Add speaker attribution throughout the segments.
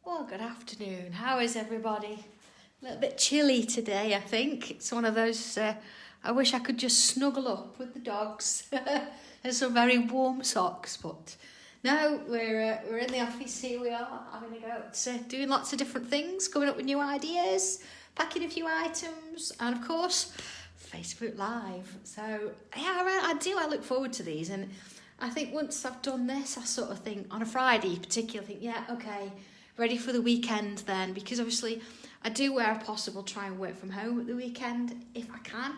Speaker 1: Well, good afternoon. How is everybody? A little bit chilly today, I think. It's one of those, I wish I could just snuggle up with the dogs and some very warm socks, but no, we're in the office, here we are, having a go at doing lots of different things, coming up with new ideas, packing a few items, and of course, Facebook Live. So, yeah, I look forward to these, and I think once I've done this, I sort of think, on a Friday particularly, I think, yeah, okay, ready for the weekend then, because obviously I do where possible try and work from home at the weekend if I can,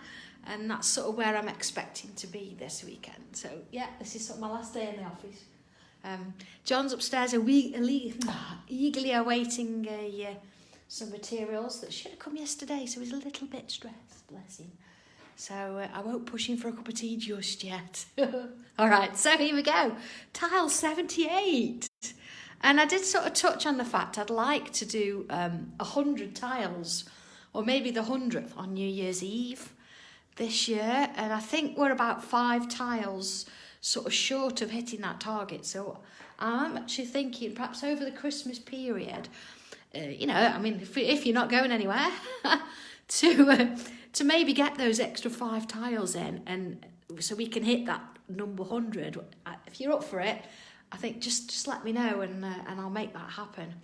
Speaker 1: and that's sort of where I'm expecting to be this weekend. So yeah, this is sort of my last day in the office. John's upstairs eagerly awaiting some materials that should have come yesterday, so he's a little bit stressed, bless him. So I won't push him for a cup of tea just yet. All right, so here we go. Tile 78. And I did sort of touch on the fact I'd like to do 100 tiles, or maybe the 100th on New Year's Eve this year. And I think we're about 5 tiles sort of short of hitting that target. So I'm actually thinking perhaps over the Christmas period, I mean, if you're not going anywhere, to maybe get those extra 5 tiles in, and so we can hit that number 100. If you're up for it, I think just let me know, and I'll make that happen.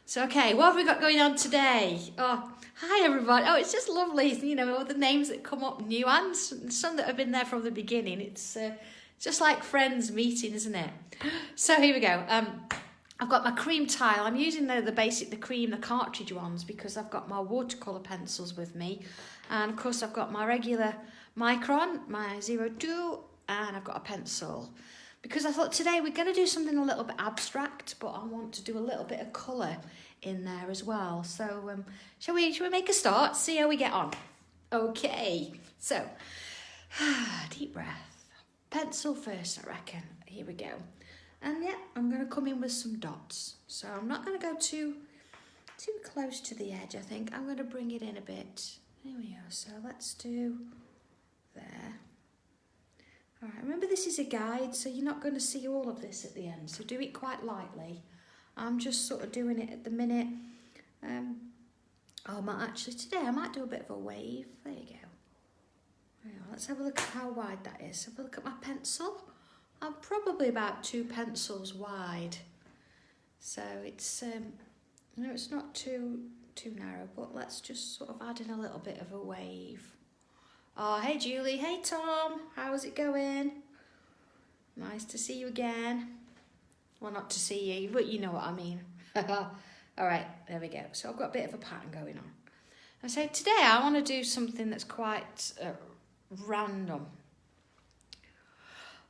Speaker 1: So, okay, what have we got going on today? Oh, hi everybody. Oh, it's just lovely, all the names that come up new, and some that have been there from the beginning. It's just like friends meeting, isn't it? So here we go. I've got my cream tile. I'm using the cartridge ones, because I've got my watercolour pencils with me. And of course I've got my regular Micron, my 02, and I've got a pencil. Because I thought today we're going to do something a little bit abstract, but I want to do a little bit of colour in there as well. So shall we make a start, see how we get on? Okay, so deep breath. Pencil first, I reckon. Here we go. And yeah, I'm going to come in with some dots. So I'm not going to go too close to the edge, I think. I'm going to bring it in a bit. There we go. So let's do there. All right, remember this is a guide, so you're not going to see all of this at the end. So do it quite lightly. I'm just sort of doing it at the minute. Today I might do a bit of a wave. There you go. Let's have a look at how wide that is. Have a look at my pencil. I'm probably about 2 pencils wide, so it's it's not too narrow, but let's just sort of add in a little bit of a wave. Oh, hey Julie, hey Tom, how's it going? Nice to see you again. Well, not to see you, but you know what I mean. All right, there we go. So I've got a bit of a pattern going on. And so today I want to do something that's quite random.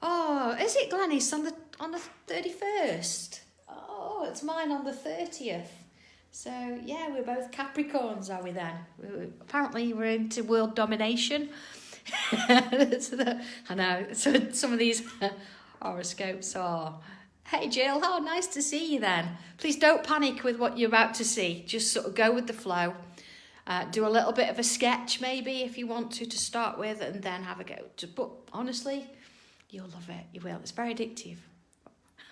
Speaker 1: Oh, is it Glenys on the 31st? Oh, it's mine on the 30th. So, yeah, we're both Capricorns, are we then? Apparently we're into world domination. I know, so some of these horoscopes are. Hey Jill, oh, nice to see you then. Please don't panic with what you're about to see. Just sort of go with the flow. Do a little bit of a sketch maybe if you want to start with, and then have a go. But honestly, you'll love it. You will. It's very addictive.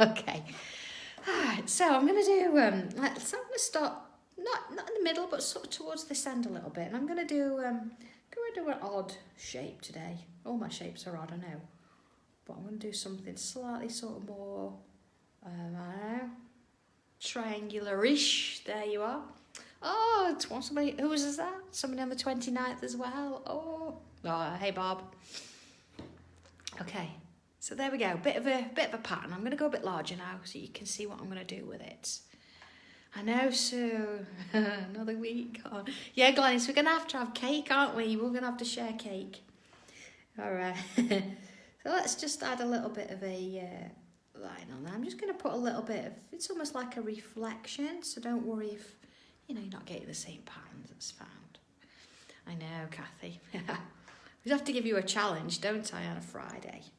Speaker 1: Okay. All right. So I'm going to do. I'm going to start not in the middle, but sort of towards this end a little bit. And I'm going to do. An odd shape today. All my shapes are odd, I know. But I'm going to do something slightly sort of more. I don't know. Triangular-ish. There you are. Oh, it's somebody. Who was that? Somebody on the 29th as well. Oh, hey Bob. Okay. So there we go, bit of a pattern. I'm going to go a bit larger now so you can see what I'm going to do with it. I know, so another week on. Yeah, Glenys, we're going to have cake, aren't we? We're going to have to share cake. All right. So let's just add a little bit of a line on there. I'm just going to put a little bit of, it's almost like a reflection, so don't worry if, you're not getting the same patterns as found. I know, Kathy. We have to give you a challenge, don't I, on a Friday?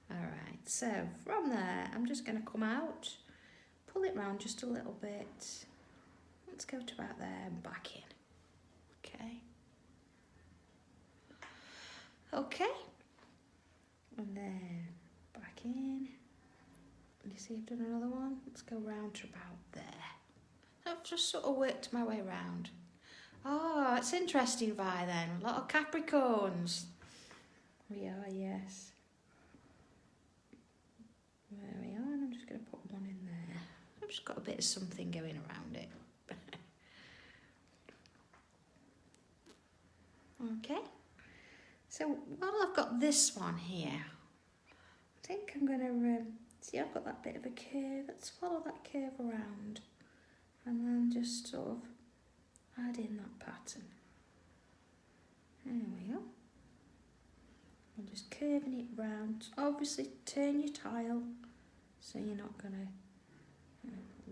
Speaker 1: All right, so from there, I'm just going to come out, pull it round just a little bit. Let's go to about there and back in. Okay. And then back in. You see I've done another one? Let's go round to about there. I've just sort of worked my way around. Oh, it's interesting, Vi, then. A lot of Capricorns. We are, yes. There we are, and I'm just going to put one in there. I've just got a bit of something going around it. Okay. So, while I've got this one here, I think I'm going to, see, I've got that bit of a curve. Let's follow that curve around. And then just sort of add in that pattern. There we go. I'm just curving it round. Obviously turn your tile so you're not going to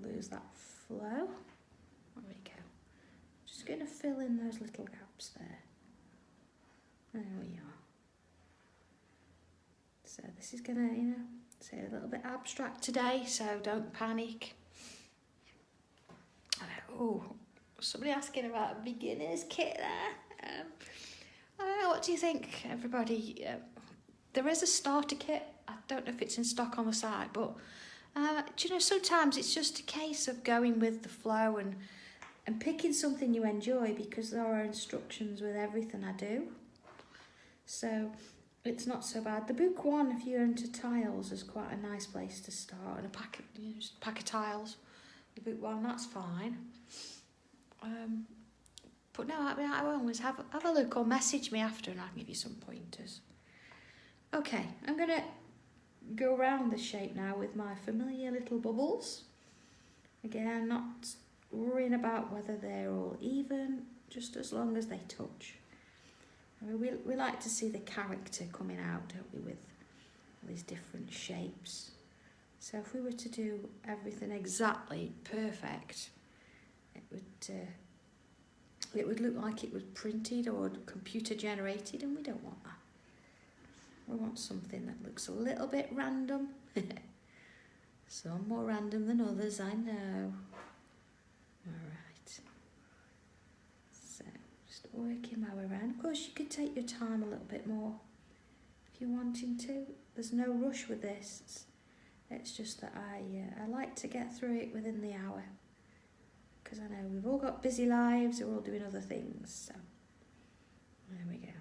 Speaker 1: lose that flow. There we go. Just going to fill in those little gaps there. There we are. So this is going to, say a little bit abstract today, so don't panic. Oh, somebody asking about a beginner's kit there. I don't know, what do you think, everybody? There is a starter kit. I don't know if it's in stock on the site, but do you know, sometimes it's just a case of going with the flow and picking something you enjoy, because there are instructions with everything I do. So it's not so bad. The book one, if you're into tiles, is quite a nice place to start, and just a pack of tiles. The book one, that's fine. But no, I will always have a look or message me after and I'll give you some pointers. Okay, I'm going to go around the shape now with my familiar little bubbles. Again, not worrying about whether they're all even, just as long as they touch. We like to see the character coming out, don't we, with these different shapes. So if we were to do everything exactly perfect, it would look like it was printed or computer generated, and we don't want that. We want something that looks a little bit random. Some more random than others, I know. Alright. So, just working my way around. Of course, you could take your time a little bit more if you're wanting to. There's no rush with this. It's just that I like to get through it within the hour. Because I know we've all got busy lives, we're all doing other things, so there we go.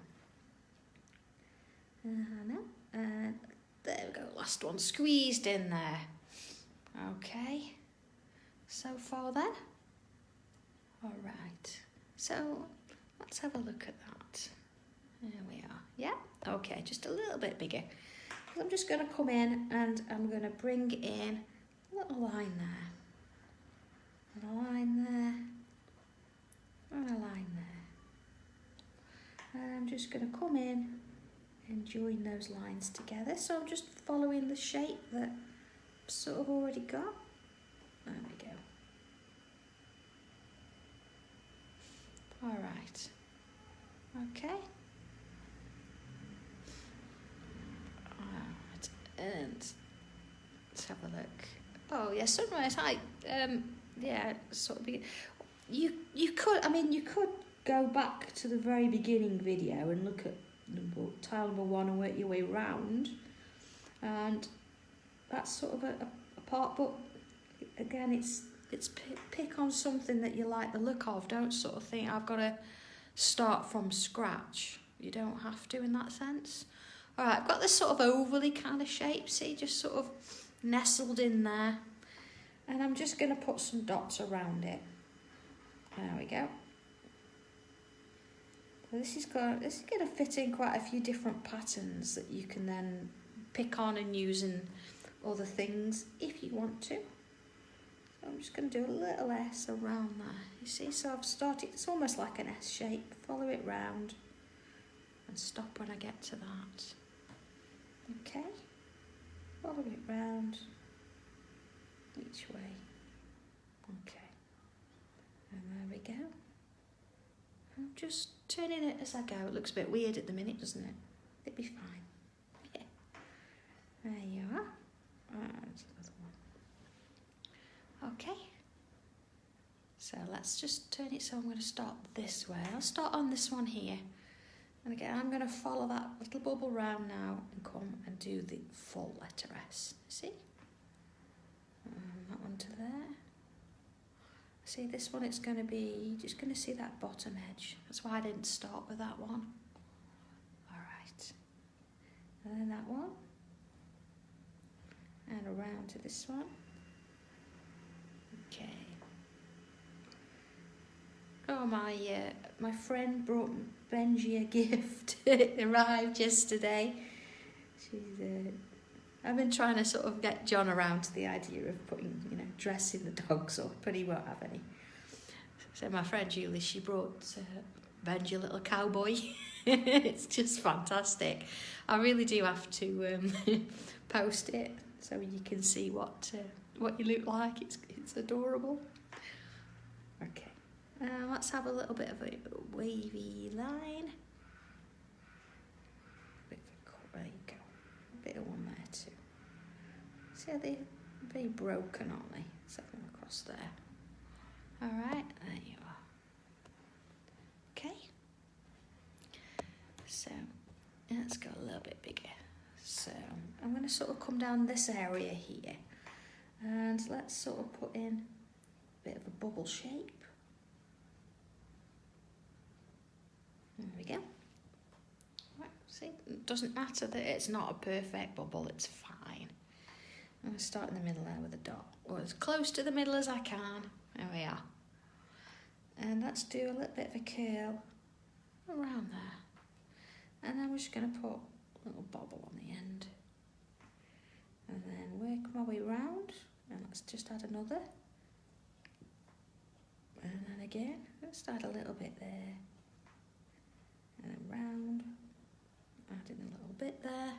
Speaker 1: And there we go, last one squeezed in there. Okay, so far then. Alright, so let's have a look at that. There we are, yeah, okay, just a little bit bigger. I'm just going to come in and I'm going to bring in a little line there. And a line there, and a line there. And I'm just going to come in and join those lines together. So I'm just following the shape that I've sort of already got. There we go. Alright. Okay. Alright. And let's have a look. Oh, yeah, sunrise. Hi. Yeah, sort of. You could go back to the very beginning video and look at tile number 1 and work your way round, and that's sort of a part. But again, it's pick on something that you like the look of. Don't sort of think I've got to start from scratch. You don't have to in that sense. All right, I've got this sort of overly kind of shape. See, just sort of nestled in there. And I'm just going to put some dots around it. There we go. So this is going to fit in quite a few different patterns that you can then pick on and use in other things if you want to. So I'm just going to do a little S around there. You see, so I've started, it's almost like an S shape. Follow it round and stop when I get to that. Okay, follow it round. Each way. Okay, and there we go. I'm just turning it as I go. It looks a bit weird at the minute, doesn't it? It'll be fine. Yeah. There you are. There's another one. Okay. So let's just turn it, so I'm going to start this way. I'll start on this one here. And again, I'm going to follow that little bubble round now and come and do the full letter S. See? That one to there. See, this one, it's going to be, just going to see that bottom edge. That's why I didn't start with that one. All right. And then that one. And around to this one. Okay. Oh, my friend brought Benji a gift. It arrived yesterday. I've been trying to sort of get John around to the idea of putting, dressing the dogs up, but he won't have any. So my friend Julie, she brought Benji a little cowboy. It's just fantastic. I really do have to post it so you can see what you look like. It's adorable. Okay. Let's have a little bit of a wavy line. There you go. A bit of one there too. See how they're very broken, aren't they? Set them across there. Alright, there you are. Okay. So, let's go a little bit bigger. So, I'm going to sort of come down this area here. And let's sort of put in a bit of a bubble shape. There we go. Right, see, it doesn't matter that it's not a perfect bubble, it's fine. I'm going to start in the middle there with a dot, or as close to the middle as I can. There we are. And let's do a little bit of a curl around there. And then we're just going to put a little bobble on the end. And then work my way round, and let's just add another. And then again, let's add a little bit there. And then round, adding a little bit there.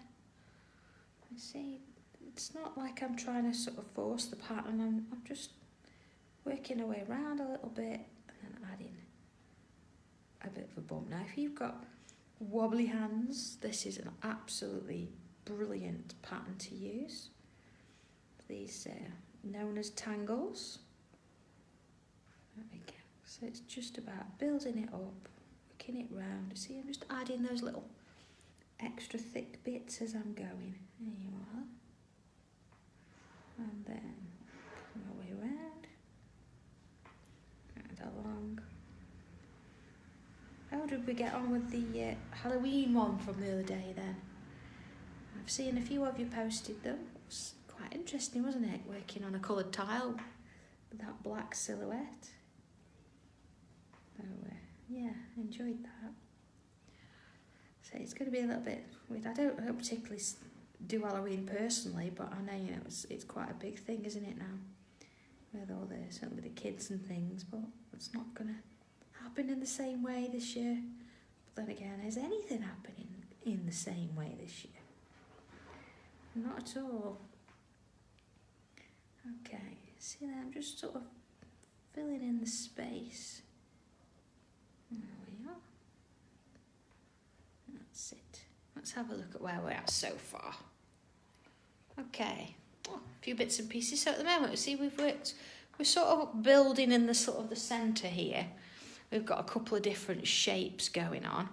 Speaker 1: You see, it's not like I'm trying to sort of force the pattern, I'm just working away around a little bit and then adding a bit of a bump. Now if you've got wobbly hands, this is an absolutely brilliant pattern to use. These known as Tangles. There we go. So it's just about building it up, working it round. See, I'm just adding those little extra thick bits as I'm going. There you are. And then come my way round. And along. How did we get on with the Halloween one from the other day then? I've seen a few of you posted them. It was quite interesting, wasn't it? Working on a coloured tile with that black silhouette. So, yeah, enjoyed that. So it's going to be a little bit weird. I don't particularly do Halloween personally, but I know, it's quite a big thing, isn't it now? With all the, certainly with the kids and things, but it's not going to happen in the same way this year. But then again, is anything happening in the same way this year? Not at all. Okay, see there, I'm just sort of filling in the space. There we are. That's it. Let's have a look at where we're at so far. Okay, a few bits and pieces. So at the moment, see, we're sort of building in the sort of the centre here. We've got a couple of different shapes going on.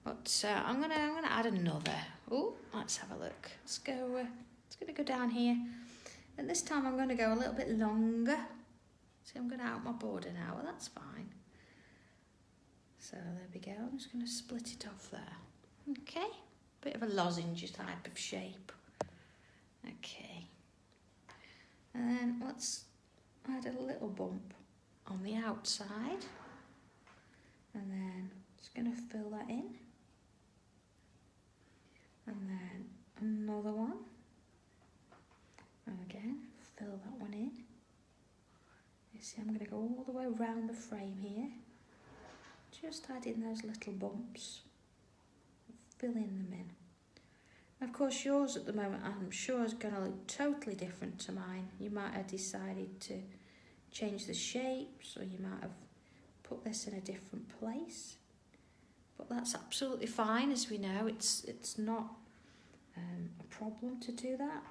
Speaker 1: But I'm gonna add another. Oh, let's have a look. Let's go. It's gonna go down here, and this time I'm gonna go a little bit longer. See, I'm gonna out my border now. Well, that's fine. So there we go. I'm just gonna split it off there. Okay, bit of a lozenge type of shape. Okay, and then let's add a little bump on the outside, and then just gonna fill that in. And then another one. And again, fill that one in. You see, I'm going to go all the way around the frame here. Just adding those little bumps. Filling them in. Of course, yours at the moment, I'm sure, is going to look totally different to mine. You might have decided to change the shapes, or you might have put this in a different place. But that's absolutely fine, as we know. It's not a problem to do that.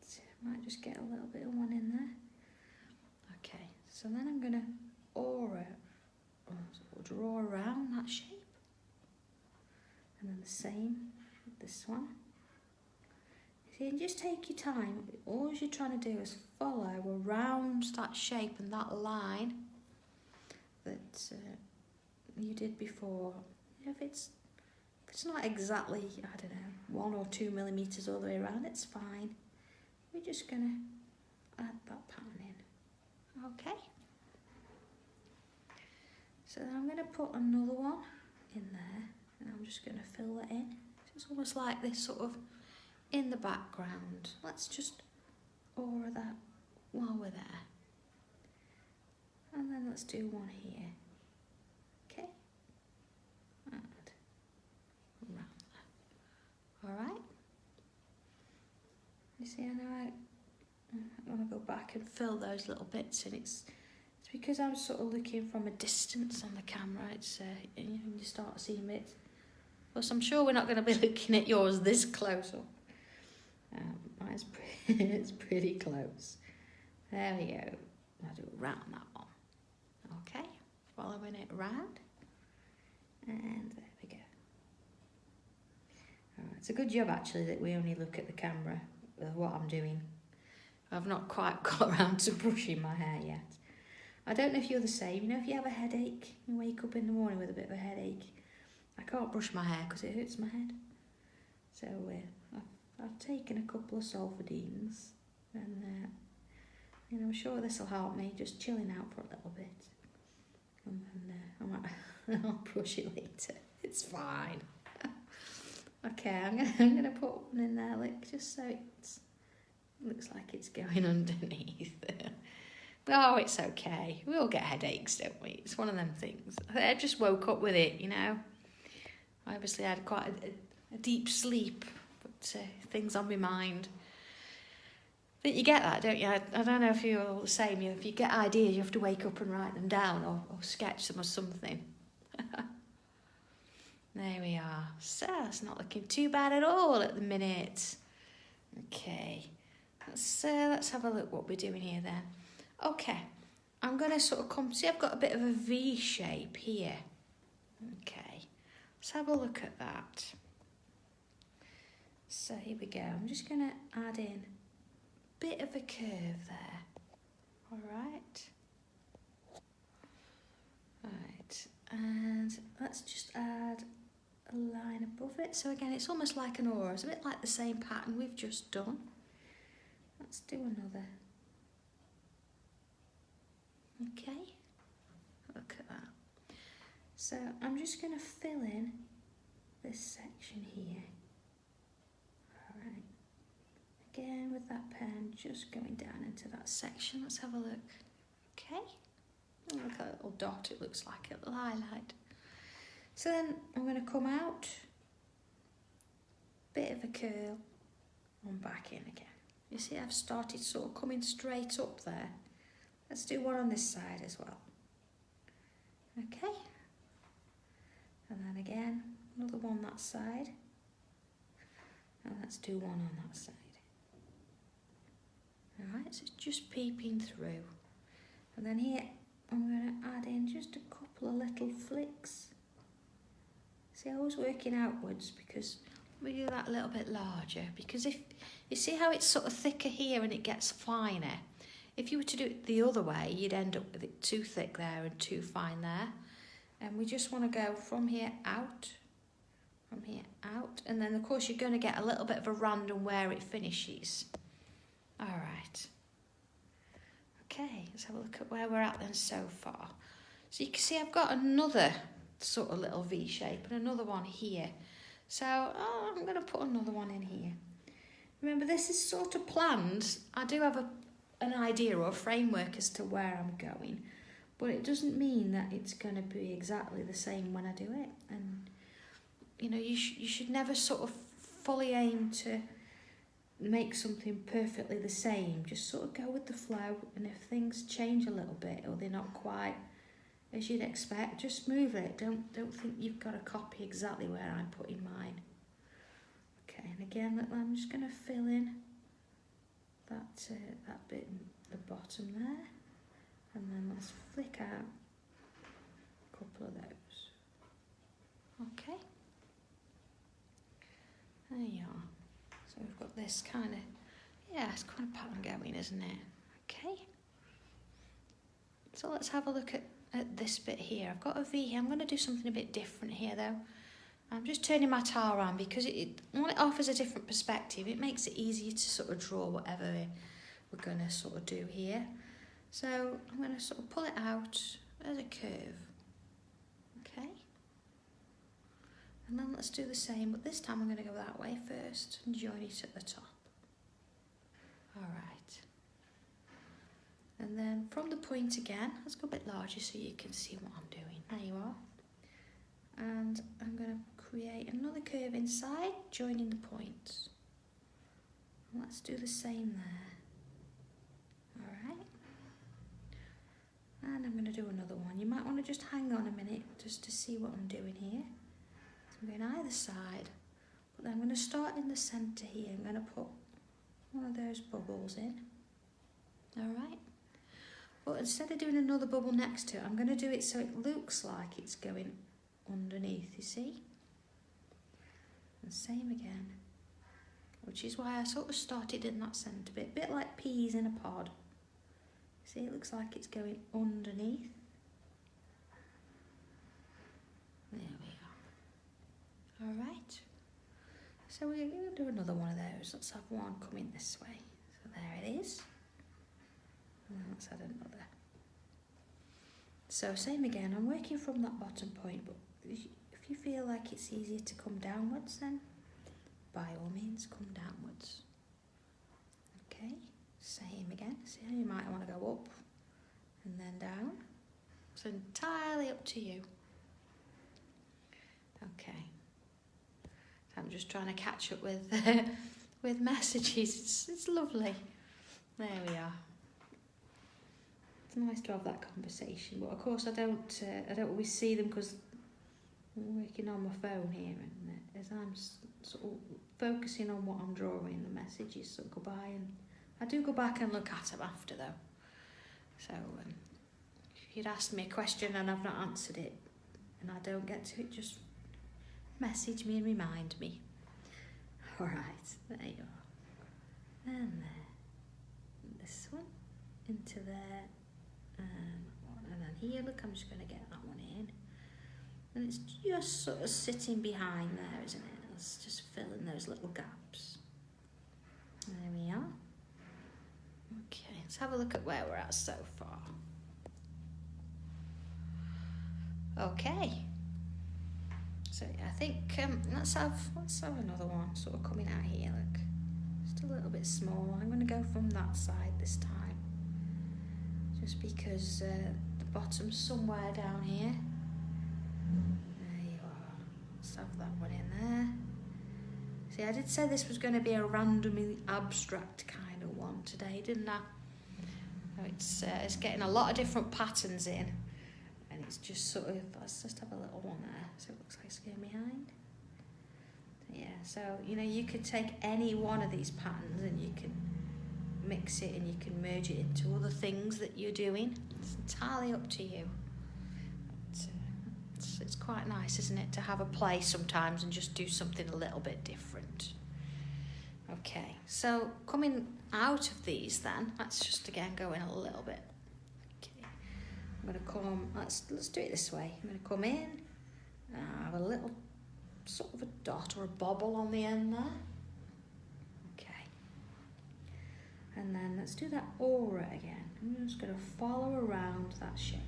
Speaker 1: So I might just get a little bit of one in there. Okay, so then I'm going to draw around that shape. And then the same with this one. See, and just take your time. All you're trying to do is follow around that shape and that line. that you did before. If it's not exactly, I don't know, 1 or 2 millimeters all the way around, it's fine. We're just gonna add that pattern in. Okay. So then I'm gonna put another one in there, and I'm just gonna fill that in. It's almost like this sort of in the background. Let's just aura that while we're there. And then let's do one here. Okay. And around there. Alright. You see, I know I want to go back and fill those little bits in. It's because I'm sort of looking from a distance on the camera. It's you start seeing bits. Plus, I'm sure we're not going to be looking at yours this close up. Mine's it's pretty close. There we go. I'll do it around that one. Okay, following it around. And there we go. Right, it's a good job actually that we only look at the camera with what I'm doing. I've not quite got around to brushing my hair yet. I don't know if you're the same. You know, if you have a headache, you wake up in the morning with a bit of a headache. I can't brush my hair because it hurts my head. So I've taken a couple of sulfadines, and I'm sure this will help me just chilling out for a little bit. And then I'll brush it later. It's fine. Okay, I'm gonna put one in there, like, just so it looks like it's going underneath. Oh, it's okay. We all get headaches, don't we? It's one of them things. I just woke up with it, you know. I obviously had quite a deep sleep, but things on my mind. I think you get that, don't you? I don't know if you're all the same. If you get ideas, you have to wake up and write them down or sketch them or something. There we are. So it's not looking too bad at all at the minute. Okay, let's have a look what we're doing here then. Okay, I'm going to sort of come, see I've got a bit of a V shape here. Okay, let's have a look at that. So here we go, I'm just going to add in a bit of a curve there. Alright. Right, and let's just add a line above it. So again, it's almost like an aura. It's a bit like the same pattern we've just done. Let's do another. Okay, look at that. So I'm just going to fill in this section here. Alright, again with that pen, just going down into that section. Let's have a look. Okay, look at that little dot, it looks like a little highlight. So then I'm going to come out, bit of a curl, and back in again. You see I've started sort of coming straight up there. Let's do one on this side as well. Okay. And then again, another one that side. And let's do one on that side. Alright, so it's just peeping through. And then here, I'm going to add in just a couple of little flicks. See, I was working outwards because we do that a little bit larger. Because if you see how it's sort of thicker here and it gets finer. If you were to do it the other way, you'd end up with it too thick there and too fine there. And we just want to go from here out, and then of course you're going to get a little bit of a random where it finishes. All right. Okay, let's have a look at where we're at then so far. So you can see I've got another sort of little V shape and another one here. So I'm going to put another one in here. Remember, this is sort of planned. I do have an idea or a framework as to where I'm going, but it doesn't mean that it's going to be exactly the same when I do it. And you know, you should never sort of fully aim to make something perfectly the same. Just sort of go with the flow, and if things change a little bit or they're not quite as you'd expect, just move it. Don't think you've got to copy exactly where I'm putting mine. Okay, and again, I'm just going to fill in that bit in the bottom there, and then let's flick out a couple of those. Okay, there you are. So we've got this kind of, it's kind of pattern going, isn't it? Okay. So let's have a look at this bit here. I've got a V here. I'm going to do something a bit different here though. I'm just turning my tile around because when it offers a different perspective, it makes it easier to sort of draw whatever we're going to sort of do here. So I'm going to sort of pull it out as a curve. Okay. And then let's do the same, but this time I'm going to go that way first and join it at the top. All right. And then from the point again, let's go a bit larger so you can see what I'm doing. There you are. And I'm going to create another curve inside, joining the points. And let's do the same there. All right. And I'm going to do another one. You might want to just hang on a minute just to see what I'm doing here. So I'm going either side, but then I'm going to start in the centre here. I'm going to put one of those bubbles in. All right. But instead of doing another bubble next to it, I'm going to do it so it looks like it's going underneath, you see? And same again, which is why I sort of started in that centre bit, a bit like peas in a pod. See, it looks like it's going underneath. There we are. All right. So we're going to do another one of those. Let's have one coming this way. So there it is. And then let's add another. So same again, I'm working from that bottom point, but if you feel like it's easier to come downwards, then by all means come downwards. Okay, same again. So you might want to go up and then down. It's entirely up to you. Okay. I'm just trying to catch up with with messages. It's lovely. There we are. It's nice to have that conversation, but of course I don't always see them because I'm working on my phone here, and as I'm sort of focusing on what I'm drawing, the messages sort of go by, and I do go back and look at them after though. So if you'd asked me a question and I've not answered it and I don't get to it, just message me and remind me. All right, there you are. And there. And this one into there. And then here, look, I'm just going to get that one in. And it's just sort of sitting behind there, isn't it? It's just filling those little gaps. There we are. Okay, let's have a look at where we're at so far. Okay. So I think let's have another one sort of coming out here, look. Just a little bit smaller. I'm going to go from that side this time. Just because the bottom's somewhere down here. There you are. Let's have that one in there. See, I did say this was going to be a randomly abstract kind of one today, didn't I? So it's getting a lot of different patterns in. And it's just sort of, let's just have a little one there. So it looks like it's going behind. Yeah, so, you know, you could take any one of these patterns and you can mix it and you can merge it into other things that you're doing. It's entirely up to you. But, it's quite nice, isn't it, to have a play sometimes and just do something a little bit different. Okay, so coming out of these then, let's just again go in a little bit. Okay, I'm going to come, let's do it this way. I'm going to come in, have a little sort of a dot or a bobble on the end there. And then let's do that aura again. I'm just going to follow around that shape.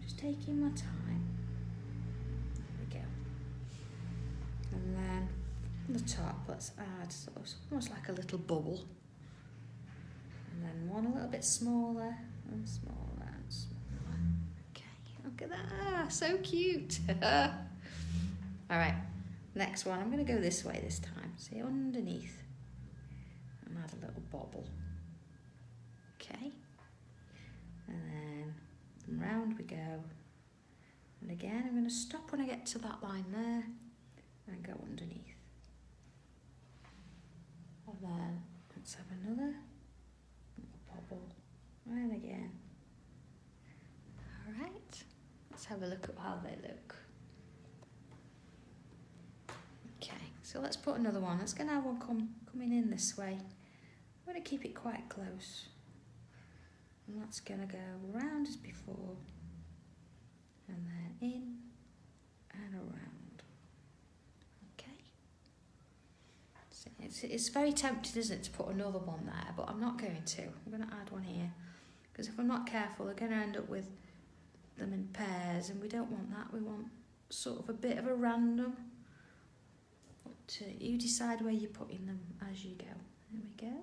Speaker 1: Just taking my time. There we go. And then on the top, let's add sort of almost like a little bubble. And then one a little bit smaller and smaller and smaller. Okay, look at that. Ah, so cute. All right, next one. I'm going to go this way this time. See, underneath. And add a little bobble. Okay. And then round we go. And again, I'm going to stop when I get to that line there and go underneath. And then let's have another bobble. And again. All right. Let's have a look at how they look. Okay, so let's put another one. Let's get have one coming in this way. I'm going to keep it quite close. And that's going to go round as before, and then in and around. Okay. So it's very tempting, isn't it, to put another one there, but I'm not going to. I'm going to add one here, because if I'm not careful, they're going to end up with them in pairs, and we don't want that. We want sort of a bit of a random. But you decide where you're putting them as you go. There we go.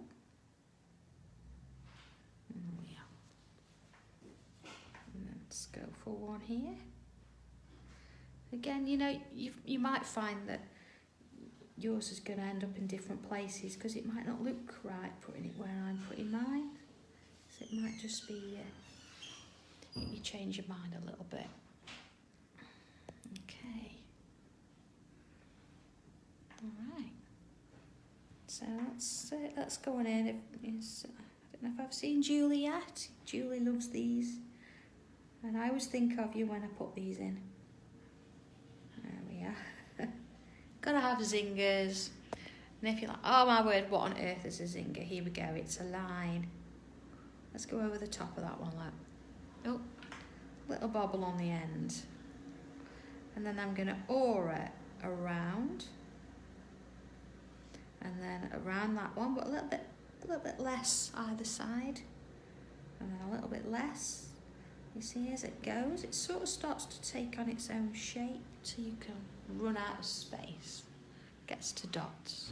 Speaker 1: Oh yeah. And let's go for one here. Again, you know, you might find that yours is going to end up in different places because it might not look right putting it where I'm putting mine. So it might just be you change your mind a little bit. Okay. All right. So that's going in. I don't know if I've seen Julie yet. Julie loves these, and I always think of you when I put these in. There we are. Gotta have zingers. And if you're like, oh my word, what on earth is a zinger? Here we go. It's a line. Let's go over the top of that one. Like, oh, little bobble on the end, and then I'm gonna aura it around. And then around that one, but a little bit less either side, and then a little bit less. You see, as it goes, it sort of starts to take on its own shape, so you can run out of space. Gets to dots.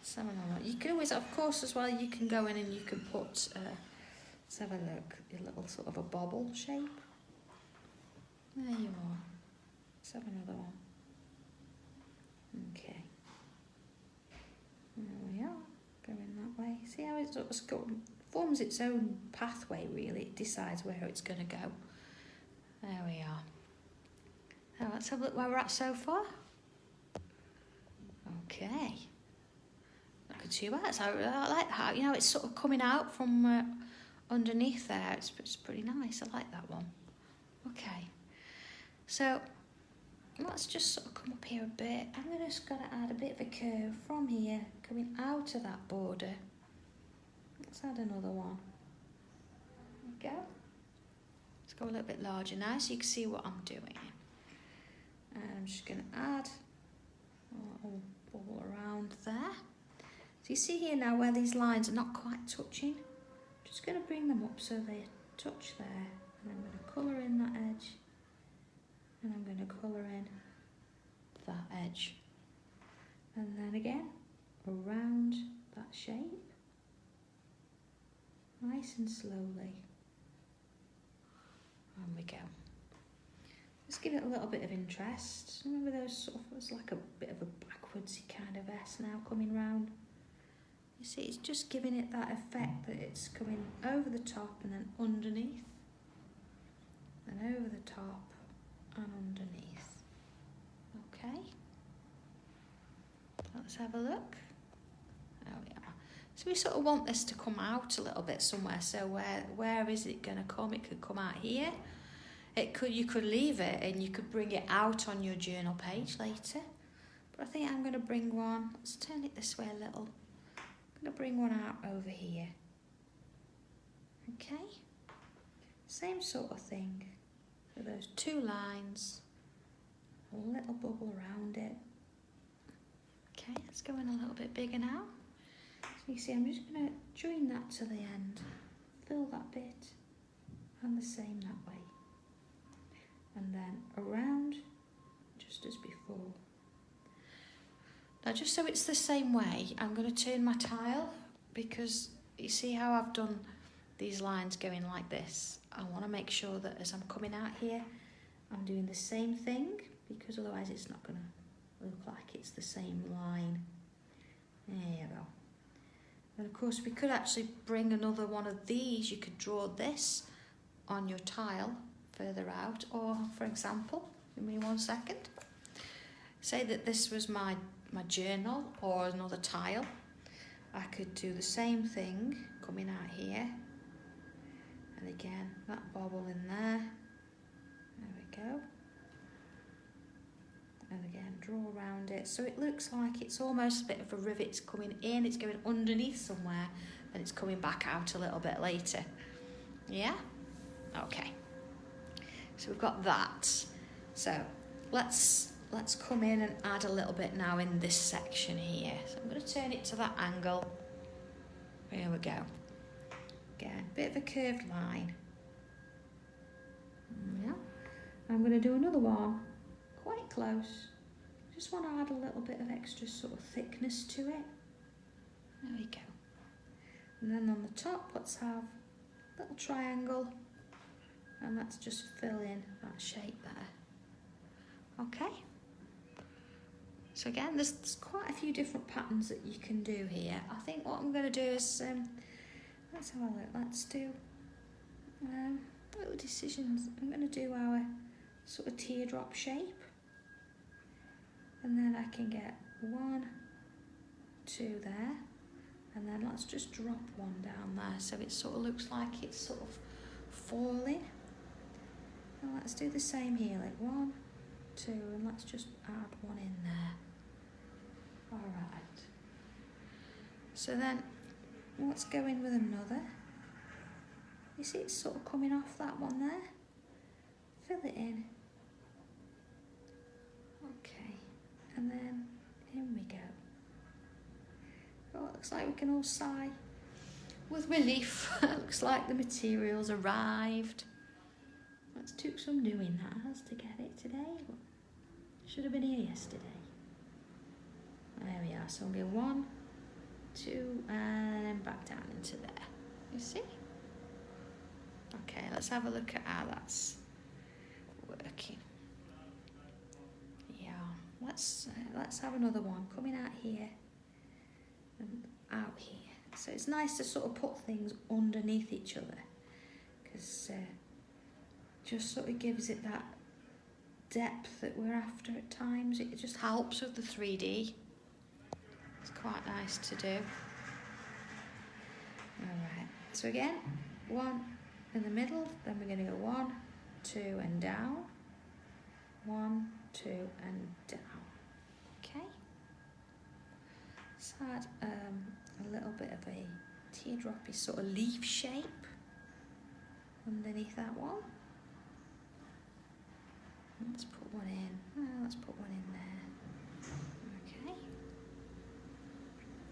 Speaker 1: Some of them. You can always, of course, as well. You can go in and you can put. Let's have a look. A little sort of a bobble shape. There you are. Let's have another one. Okay. There we are, going that way. See how it sort of forms its own pathway, really. It decides where it's going to go. There we are. Now let's have a look where we're at so far. Okay. Look at two bats. I like that. You know, it's sort of coming out from underneath there. It's pretty nice. I like that one. Okay. So let's just sort of come up here a bit. I'm just going to add a bit of a curve from here, coming out of that border. Let's add another one. There we go. Let's go a little bit larger now so you can see what I'm doing. And I'm just going to add a little ball around there. So you see here now where these lines are not quite touching. I'm just going to bring them up so they touch there. And I'm going to colour in that edge. And I'm going to colour in that edge. And then again, around that shape. Nice and slowly. And we go. Just give it a little bit of interest. Remember those sort of, it's like a bit of a backwardsy kind of S now coming round. You see, it's just giving it that effect that it's coming over the top and then underneath. And over the top. And underneath. Okay. Let's have a look. There we are. So we sort of want this to come out a little bit somewhere. So where is it going to come? It could come out here. You could leave it and you could bring it out on your journal page later. But I think I'm going to bring one. Let's turn it this way a little. I'm going to bring one out over here. Okay. Same sort of thing. So those two lines, a little bubble around it. Okay, let's go in a little bit bigger now. So you see, I'm just going to join that to the end, fill that bit, and the same that way. And then around, just as before. Now, just so it's the same way, I'm going to turn my tile, because you see how I've done these lines going like this. I want to make sure that as I'm coming out here, I'm doing the same thing, because otherwise it's not going to look like it's the same line. There you go. And of course we could actually bring another one of these. You could draw this on your tile further out, or for example, give me 1 second. Say that this was my journal or another tile. I could do the same thing coming out here. And again, that bobble in there. There we go. And again, draw around it. So it looks like it's almost a bit of a rivet. It's coming in, it's going underneath somewhere, and it's coming back out a little bit later. Yeah? Okay. So we've got that. So let's come in and add a little bit now in this section here. So I'm going to turn it to that angle. Here we go. Again, bit of a curved line. Yeah. I'm going to do another one, quite close. Just want to add a little bit of extra sort of thickness to it. There we go. And then on the top, let's have a little triangle. And let's just fill in that shape there. Okay. So again, there's quite a few different patterns that you can do here. I think what I'm going to do is, let's have a look. Let's do little decisions. I'm going to do our sort of teardrop shape. And then I can get 1, 2 there. And then let's just drop one down there so it sort of looks like it's sort of falling. And let's do the same here, like 1, 2, and let's just add one in there. All right. So then let's go in with another. You see it's sort of coming off that one there. Fill it in. Okay, and then in we go. Oh, it looks like we can all sigh with relief. It looks like the materials arrived. It took some doing that to get it today, but should have been here yesterday. There we are. So we'll go 1, 2, and then back down into there. You see? Okay, let's have a look at how that's working. Yeah, let's have another one coming out here and out here. So it's nice to sort of put things underneath each other because just sort of gives it that depth that we're after at times. It just helps with the 3D. It's quite nice to do. Alright, so again, 1 in the middle, then we're going to go 1, 2 and down. 1, 2 and down. Okay. Let's add a little bit of a teardroppy sort of leaf shape underneath that one. Let's put one in. Let's put one in there. Okay.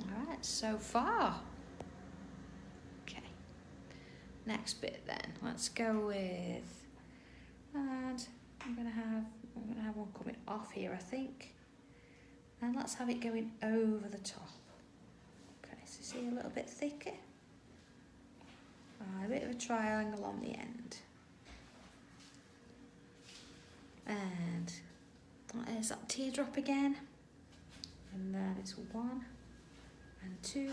Speaker 1: All right, so far. Okay. Next bit then. Let's go with, and I'm gonna have one coming off here, I think. And let's have it going over the top. Okay, so see a little bit thicker. A bit of a triangle on the end. And there's that teardrop again. And then it's 1 and 2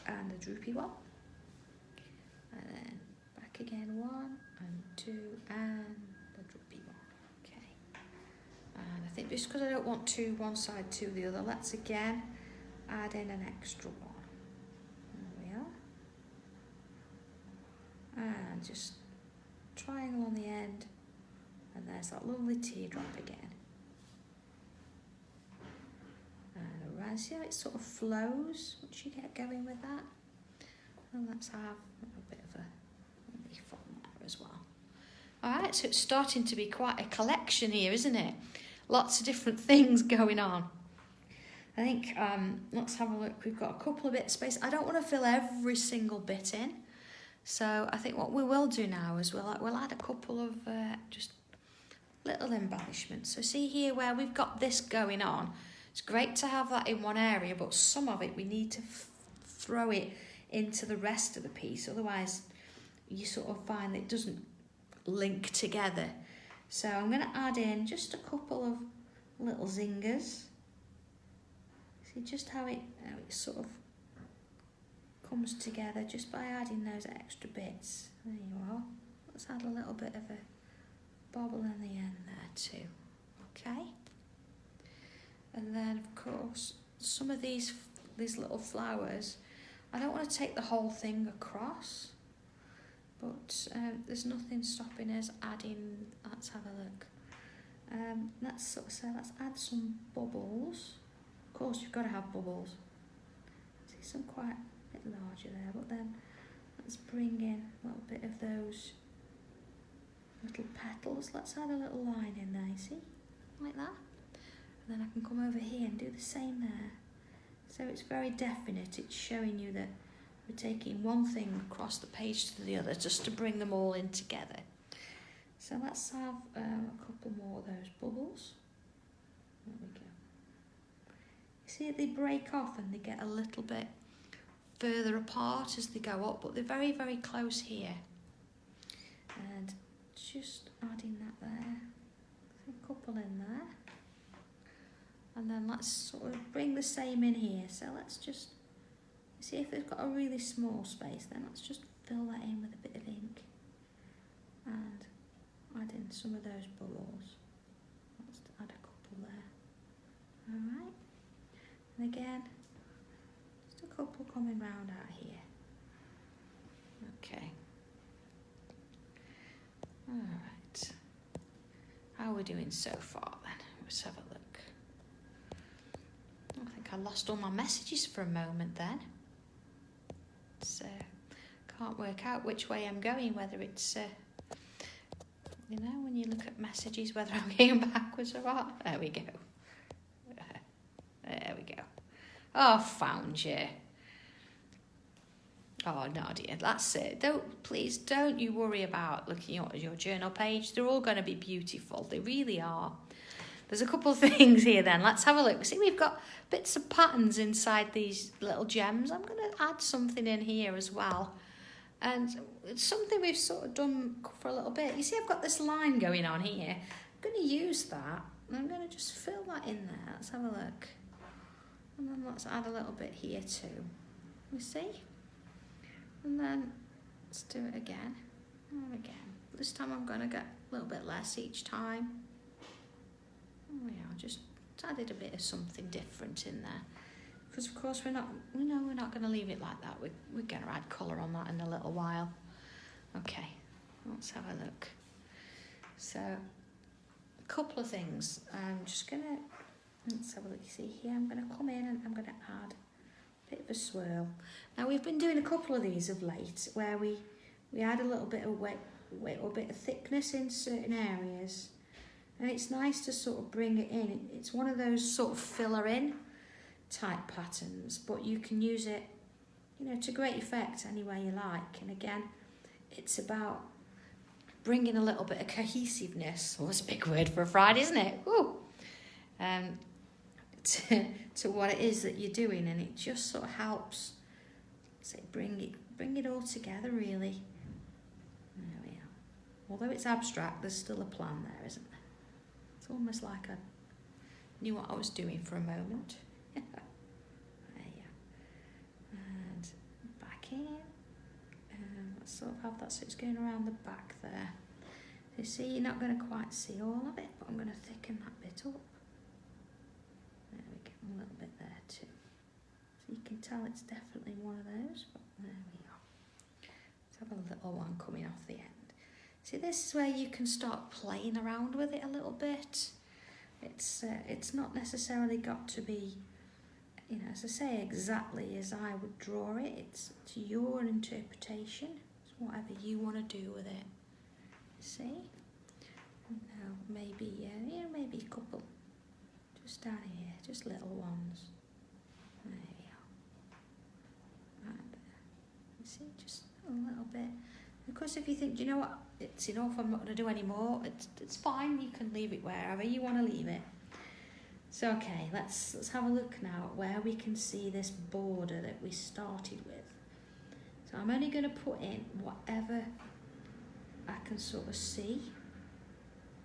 Speaker 1: and a droopy one. And then back again, 1 and 2 and the droopy one. Okay. And I think just because I don't want one side to the other, let's again add in an extra one. There we are. And just triangle on the end. And there's that lovely teardrop again. And around, see how it sort of flows once you get going with that? And let's have a little bit of a leaf on there as well. Alright, so it's starting to be quite a collection here, isn't it? Lots of different things going on. I think, let's have a look. We've got a couple of bits of space. I don't want to fill every single bit in. So I think what we will do now is we'll add a couple of just little embellishments. So see here where we've got this going on. It's great to have that in one area, but some of it we need to throw it into the rest of the piece. Otherwise, you sort of find it doesn't link together. So I'm going to add in just a couple of little zingers. See just how it sort of comes together just by adding those extra bits. There you are. Let's add a little bit of a bobble in the end there too. Okay. And then of course some of these little flowers, I don't want to take the whole thing across, but there's nothing stopping us adding. Let's have a look. Let's sort of say let's add some bubbles. Of course you've got to have bubbles. See some quite a bit larger there, but then let's bring in a little bit of those little petals. Let's add a little line in there, you see? Like that. And then I can come over here and do the same there. So it's very definite. It's showing you that we're taking one thing across the page to the other just to bring them all in together. So let's have a couple more of those bubbles. There we go. You see they break off and they get a little bit further apart as they go up, but they're very, very close here. And just adding that there. A couple in there. And then let's sort of bring the same in here. So let's just see if they've got a really small space, then let's just fill that in with a bit of ink and add in some of those bubbles. Let's add a couple there. Alright. And again, just a couple coming round out here. Okay. Alright. How are we doing so far then? Let's have a look. I think I lost all my messages for a moment then. So, can't work out which way I'm going, whether it's, you know, when you look at messages, whether I'm going backwards or what. There we go. There we go. Oh, found you. Oh, Nadia, that's it. Please don't you worry about looking at your journal page. They're all going to be beautiful. They really are. There's a couple of things here then. Let's have a look. See, we've got bits of patterns inside these little gems. I'm going to add something in here as well. And it's something we've sort of done for a little bit. You see, I've got this line going on here. I'm going to use that. And I'm going to just fill that in there. Let's have a look. And then let's add a little bit here too. You see? And then let's do it again. And again. This time I'm going to get a little bit less each time. Oh yeah, just added a bit of something different in there. Because of course we're not going to leave it like that. We're going to add colour on that in a little while. Okay, let's have a look. So, a couple of things. I'm just going to, let's have a look. You see here, I'm going to come in and I'm going to add a bit of a swirl. Now we've been doing a couple of these of late where we add a little bit of wet or a bit of thickness in certain areas. And it's nice to sort of bring it in. It's one of those sort of filler in type patterns, but you can use it, you know, to great effect any way you like. And again, it's about bringing a little bit of cohesiveness. Oh, that's a big word for a Friday, isn't it? Woo! To what it is that you're doing, and it just sort of helps, say, bring it all together, really. There we are. Although it's abstract, there's still a plan there, isn't there? It's almost like I knew what I was doing for a moment. There you go. And back in. Let's sort of have that so it's going around the back there. So you see, you're not going to quite see all of it, but I'm going to thicken that bit up. There we go, a little bit there too. So you can tell it's definitely one of those, but there we are. Let's have a little one coming off the end. See, this is where you can start playing around with it a little bit. It's not necessarily got to be, you know, as I say, exactly as I would draw it. It's your interpretation. It's whatever you want to do with it. See? Now maybe, maybe a couple just down here, just little ones. There we are. Right there. You see, just a little bit. Of course, if you think, you know what, it's enough, I'm not going to do any more, it's fine, you can leave it wherever you want to leave it. So, okay, let's have a look now at where we can see this border that we started with. So I'm only going to put in whatever I can sort of see.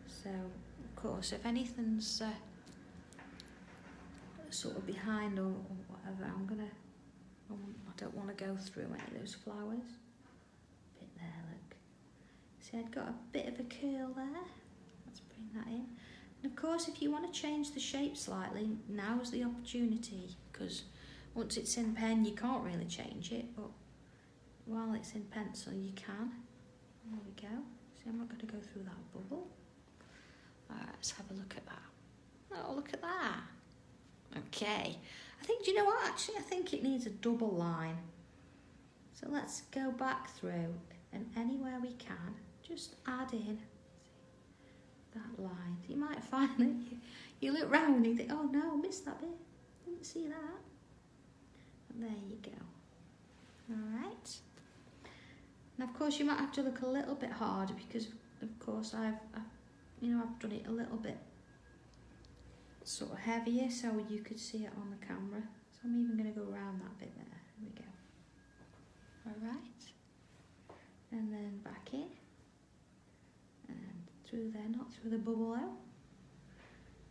Speaker 1: So, of course, if anything's sort of behind or whatever, I don't want to go through any of those flowers. There, look. See, I'd got a bit of a curl there. Let's bring that in. And of course, if you want to change the shape slightly, now's the opportunity, because once it's in pen, you can't really change it, but while it's in pencil, you can. There we go. See, I'm not going to go through that bubble. Alright, let's have a look at that. Oh, look at that. Okay. I think, do you know what? Actually, I think it needs a double line. So let's go back through And anywhere we can, just add in that line. You might find that you look round and you think, oh no, I missed that bit. Didn't see that. And there you go. All right. And of course you might have to look a little bit harder because of course I've done it a little bit sort of heavier so you could see it on the camera. So I'm even going to go around that bit there. There we go. All right. And then back in and through there, not through the bubble though.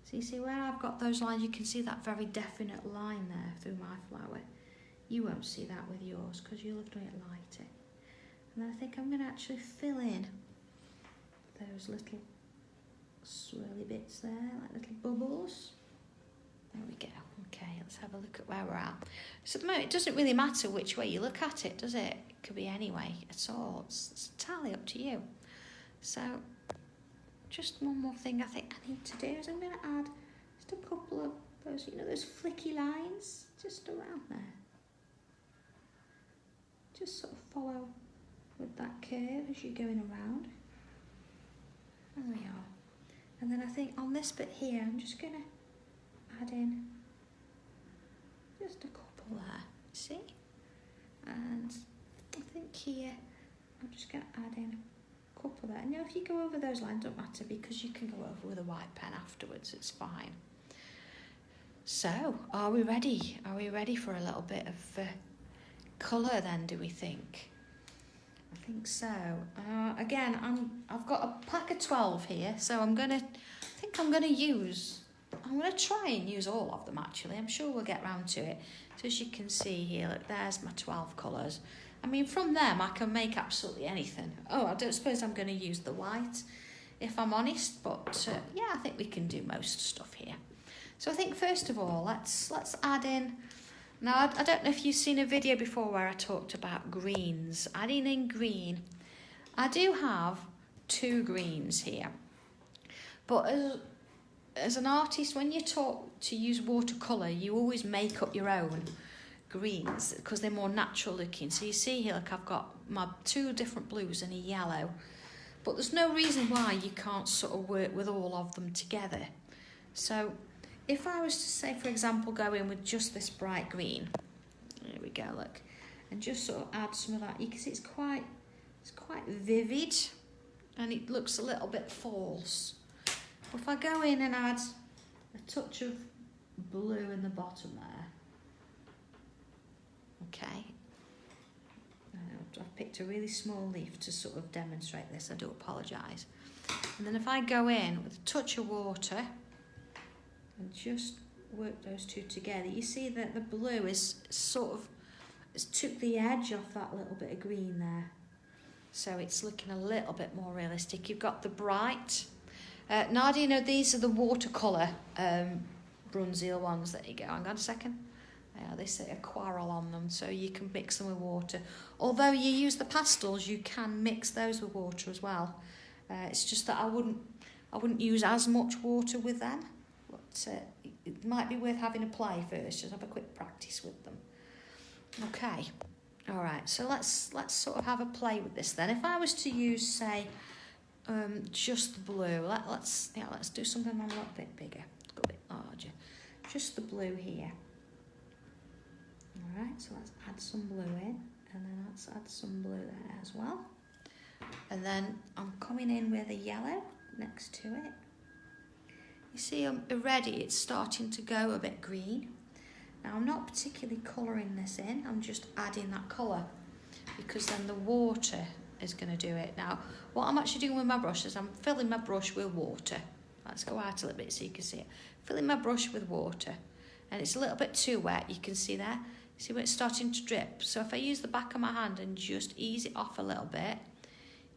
Speaker 1: So you see where I've got those lines, you can see that very definite line there through my flower. You won't see that with yours because you'll have done it lighter. And then I think I'm going to actually fill in those little swirly bits there, like little bubbles. There we go. Okay, let's have a look at where we're at. So at the moment, it doesn't really matter which way you look at it, does it? It could be any way at all. It's entirely up to you. So, just one more thing I think I need to do is I'm going to add just a couple of those, those flicky lines just around there. Just sort of follow with that curve as you're going around. There we are. And then I think on this bit here, I'm just going to add in just a couple there, see? And I think here, I'm just going to add in a couple there. And if you go over those lines, don't matter because you can go over with a white pen afterwards, it's fine. So, are we ready? Are we ready for a little bit of colour then, do we think? I think so. Again, I've got a pack of 12 here, so I'm going to try and use all of them actually. I'm sure we'll get round to it. So as you can see here, look, there's my 12 colours. I mean, from them I can make absolutely anything. Oh, I don't suppose I'm going to use the white, if I'm honest, but yeah, I think we can do most stuff here. So I think first of all, let's add in. Now, I don't know if you've seen a video before where I talked about greens, adding in green. I do have 2 greens here, but as an artist, when you talk to use watercolour, you always make up your own greens because they're more natural looking. So you see here, like I've got my 2 different blues and a yellow, but there's no reason why you can't sort of work with all of them together. So if I was to say, for example, go in with just this bright green, there we go, look, and just sort of add some of that, you can see it's quite vivid and it looks a little bit false. But if I go in and add a touch of blue in the bottom there, okay, I've picked a really small leaf to sort of demonstrate this, I do apologise. And then if I go in with a touch of water, and just work those 2 together, you see that the blue is it's took the edge off that little bit of green there. So it's looking a little bit more realistic. You've got the bright. Nadia, these are the watercolour Brunzil ones. There you go. Hang on a second. Yeah, they say a quarrel on them, so you can mix them with water. Although you use the pastels, you can mix those with water as well. It's just that I wouldn't use as much water with them. But it might be worth having a play first, just have a quick practice with them. Okay, all right, so let's sort of have a play with this then. If I was to use, say, just the blue, let's do something a little bit bigger, a bit larger. Just the blue here. All right, so let's add some blue in, and then let's add some blue there as well. And then I'm coming in with a yellow next to it. You see already it's starting to go a bit green. Now I'm not particularly colouring this in, I'm just adding that colour because then the water is going to do it. Now what I'm actually doing with my brush is I'm filling my brush with water. Let's go out a little bit so you can see it. Filling my brush with water and it's a little bit too wet, you can see there. See where it's starting to drip. So if I use the back of my hand and just ease it off a little bit,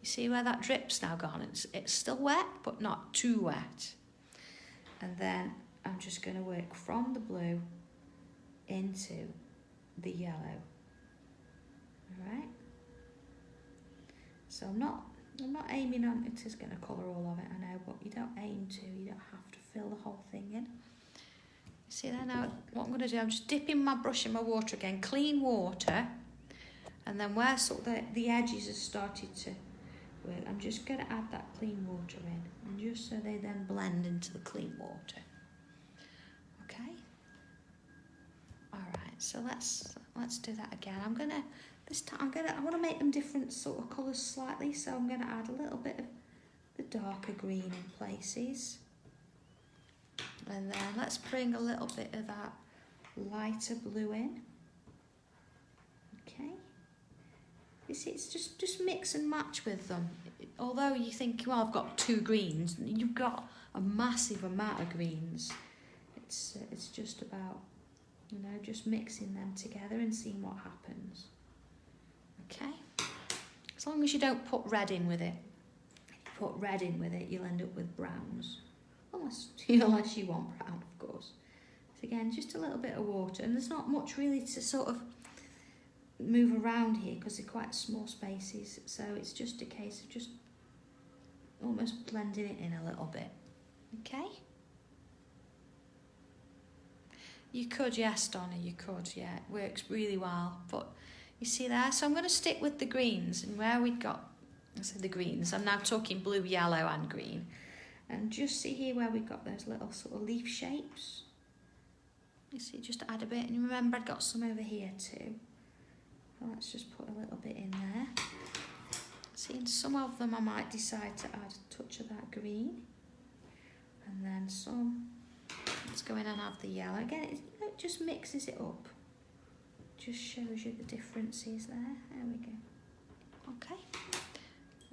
Speaker 1: you see where that drip's now gone? It's still wet but not too wet. And then I'm just going to work from the blue into the yellow. All right. So I'm not aiming on. It is going to colour all of it, I know, but you don't aim to. You don't have to fill the whole thing in. See there now? What I'm going to do? I'm just dipping my brush in my water again, clean water, And then where sort of the edges have started to work, I'm just going to add that clean water in, and just so they then blend into the clean water. Okay. All right. So let's do that again. I want to make them different sort of colours slightly. So I'm going to add a little bit of the darker green in places, and then let's bring a little bit of that lighter blue in. Okay. You see, it's just mix and match with them. Although you think, well, I've got 2 greens, you've got a massive amount of greens. It's just about, you know, just mixing them together and seeing what happens. Okay. As long as you don't put red in with it. If you put red in with it, you'll end up with browns. Unless you want brown, of course. So again, just a little bit of water, and there's not much really to sort of move around here because they're quite small spaces, so it's just a case of just almost blending it in a little bit. Okay. You could, yes, Donna, you could, yeah, it works really well. But you see there, so I'm going to stick with the greens, and where we've got, I said the greens, I'm now talking blue, yellow and green, and just see here where we've got those little sort of leaf shapes. You see, just add a bit, and remember I've got some over here too. Let's just put a little bit in there. See, in some of them I might decide to add a touch of that green. And then some, let's go in and have the yellow. Again, it just mixes it up. Just shows you the differences there. There we go. Okay.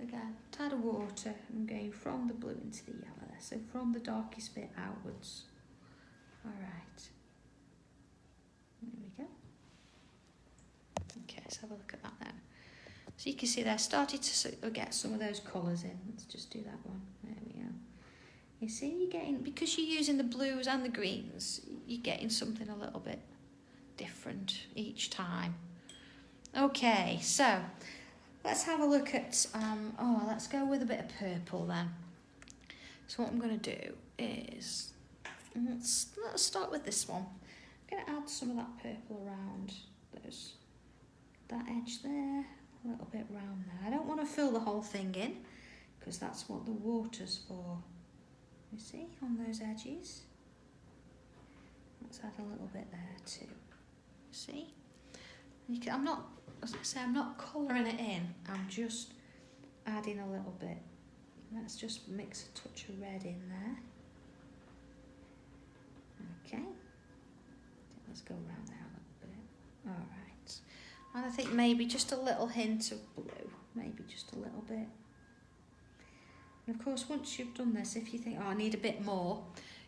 Speaker 1: Again, tad of water. I'm going from the blue into the yellow there. So from the darkest bit outwards. All right. There we go. Okay, let's have a look at that then. So you can see they're starting to get some of those colours in. Let's just do that one. There we go. You see, you're getting, because you're using the blues and the greens, you're getting something a little bit different each time. Okay, so let's have a look at, let's go with a bit of purple then. So what I'm going to do is, let's start with this one. I'm going to add some of that purple around that edge there, a little bit round there. I don't want to fill the whole thing in because that's what the water's for. You see, on those edges. Let's add a little bit there too. You see? I'm not, as I say, I'm not colouring it in. I'm just adding a little bit. Let's just mix a touch of red in there. Okay. Let's go around there a little bit. All right. And I think maybe just a little hint of blue, maybe just a little bit. And of course, once you've done this, if you think, oh, I need a bit more,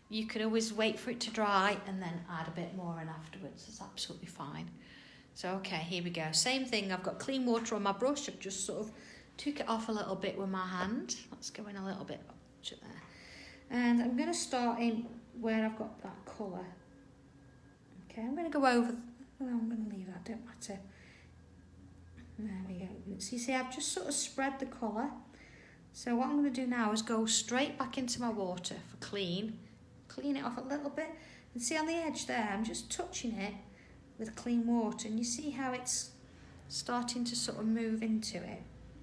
Speaker 1: you can always wait for it to dry and then add a bit more in afterwards. It's absolutely fine. So, okay, here we go. Same thing, I've got clean water on my brush. I've just sort of took it off a little bit with my hand. Let's go in a little bit there. And I'm going to start in where I've got that colour. Okay, I'm going to go over, I'm going to leave that, don't matter. There we go. So you see, I've just sort of spread the colour. So what I'm going to do now is go straight back into my water for clean it off a little bit. And see on the edge there, I'm just touching it with clean water. And you see how it's starting to sort of move into it.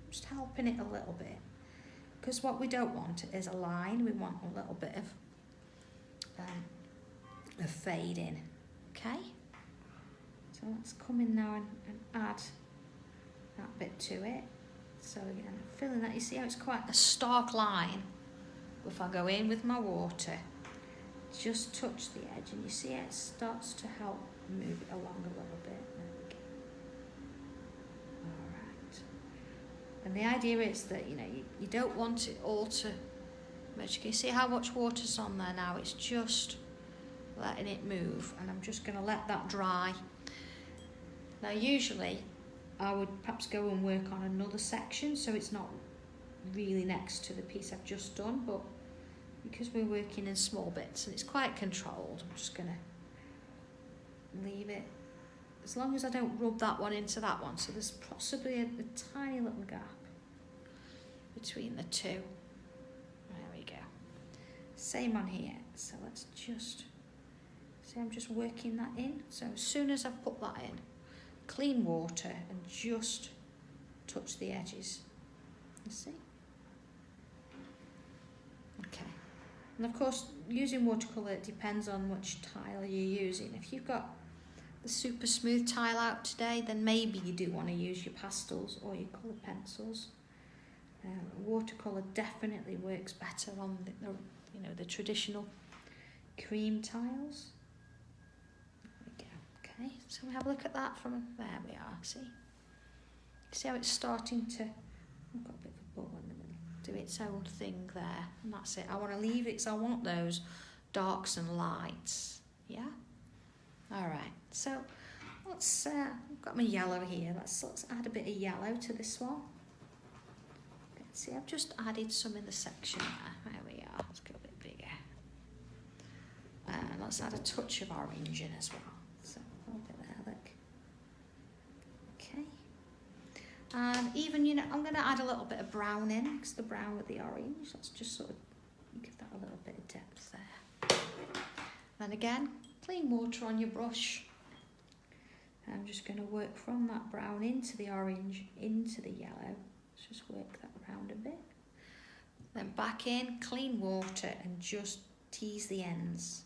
Speaker 1: Just helping it a little bit. Because what we don't want is a line. We want a little bit of fade in. Okay? So let's come in now and add that bit to it. So again, filling that, you see how it's quite a stark line. If I go in with my water, just touch the edge, and you see it starts to help move it along a little bit. There we go. All right. And the idea is that, you know, you don't want it all to merge. Can you see how much water's on there now? It's just letting it move, and I'm just going to let that dry. Now, usually, I would perhaps go and work on another section so it's not really next to the piece I've just done, but because we're working in small bits and it's quite controlled, I'm just going to leave it as long as I don't rub that one into that one. So there's possibly a tiny little gap between the two. There we go. Same on here. So let's just see, I'm just working that in. So as soon as I've put that in, clean water and just touch the edges. You see? Okay. And of course, using watercolour, it depends on which tile you're using. If you've got the super smooth tile out today, then maybe you do want to use your pastels or your coloured pencils. Watercolour definitely works better on the traditional cream tiles. There we go. Okay, so we have a look at that from there. We are. See how it's starting to. I've got a bit of a bubble in the middle. Do its own thing there, and that's it. I want to leave it. So I want those darks and lights. Yeah. All right. So let's. I've got my yellow here. Let's add a bit of yellow to this one. See, I've just added some in the section there. There we are. Let's go a bit bigger. And let's add a touch of orange in as well. So a little bit there, look. Okay. And even, I'm going to add a little bit of brown in, because the brown with the orange. Let's just sort of give that a little bit of depth there. And again, clean water on your brush. I'm just going to work from that brown into the orange, into the yellow. Let's just work that around a bit. Then back in, clean water, and just tease the ends.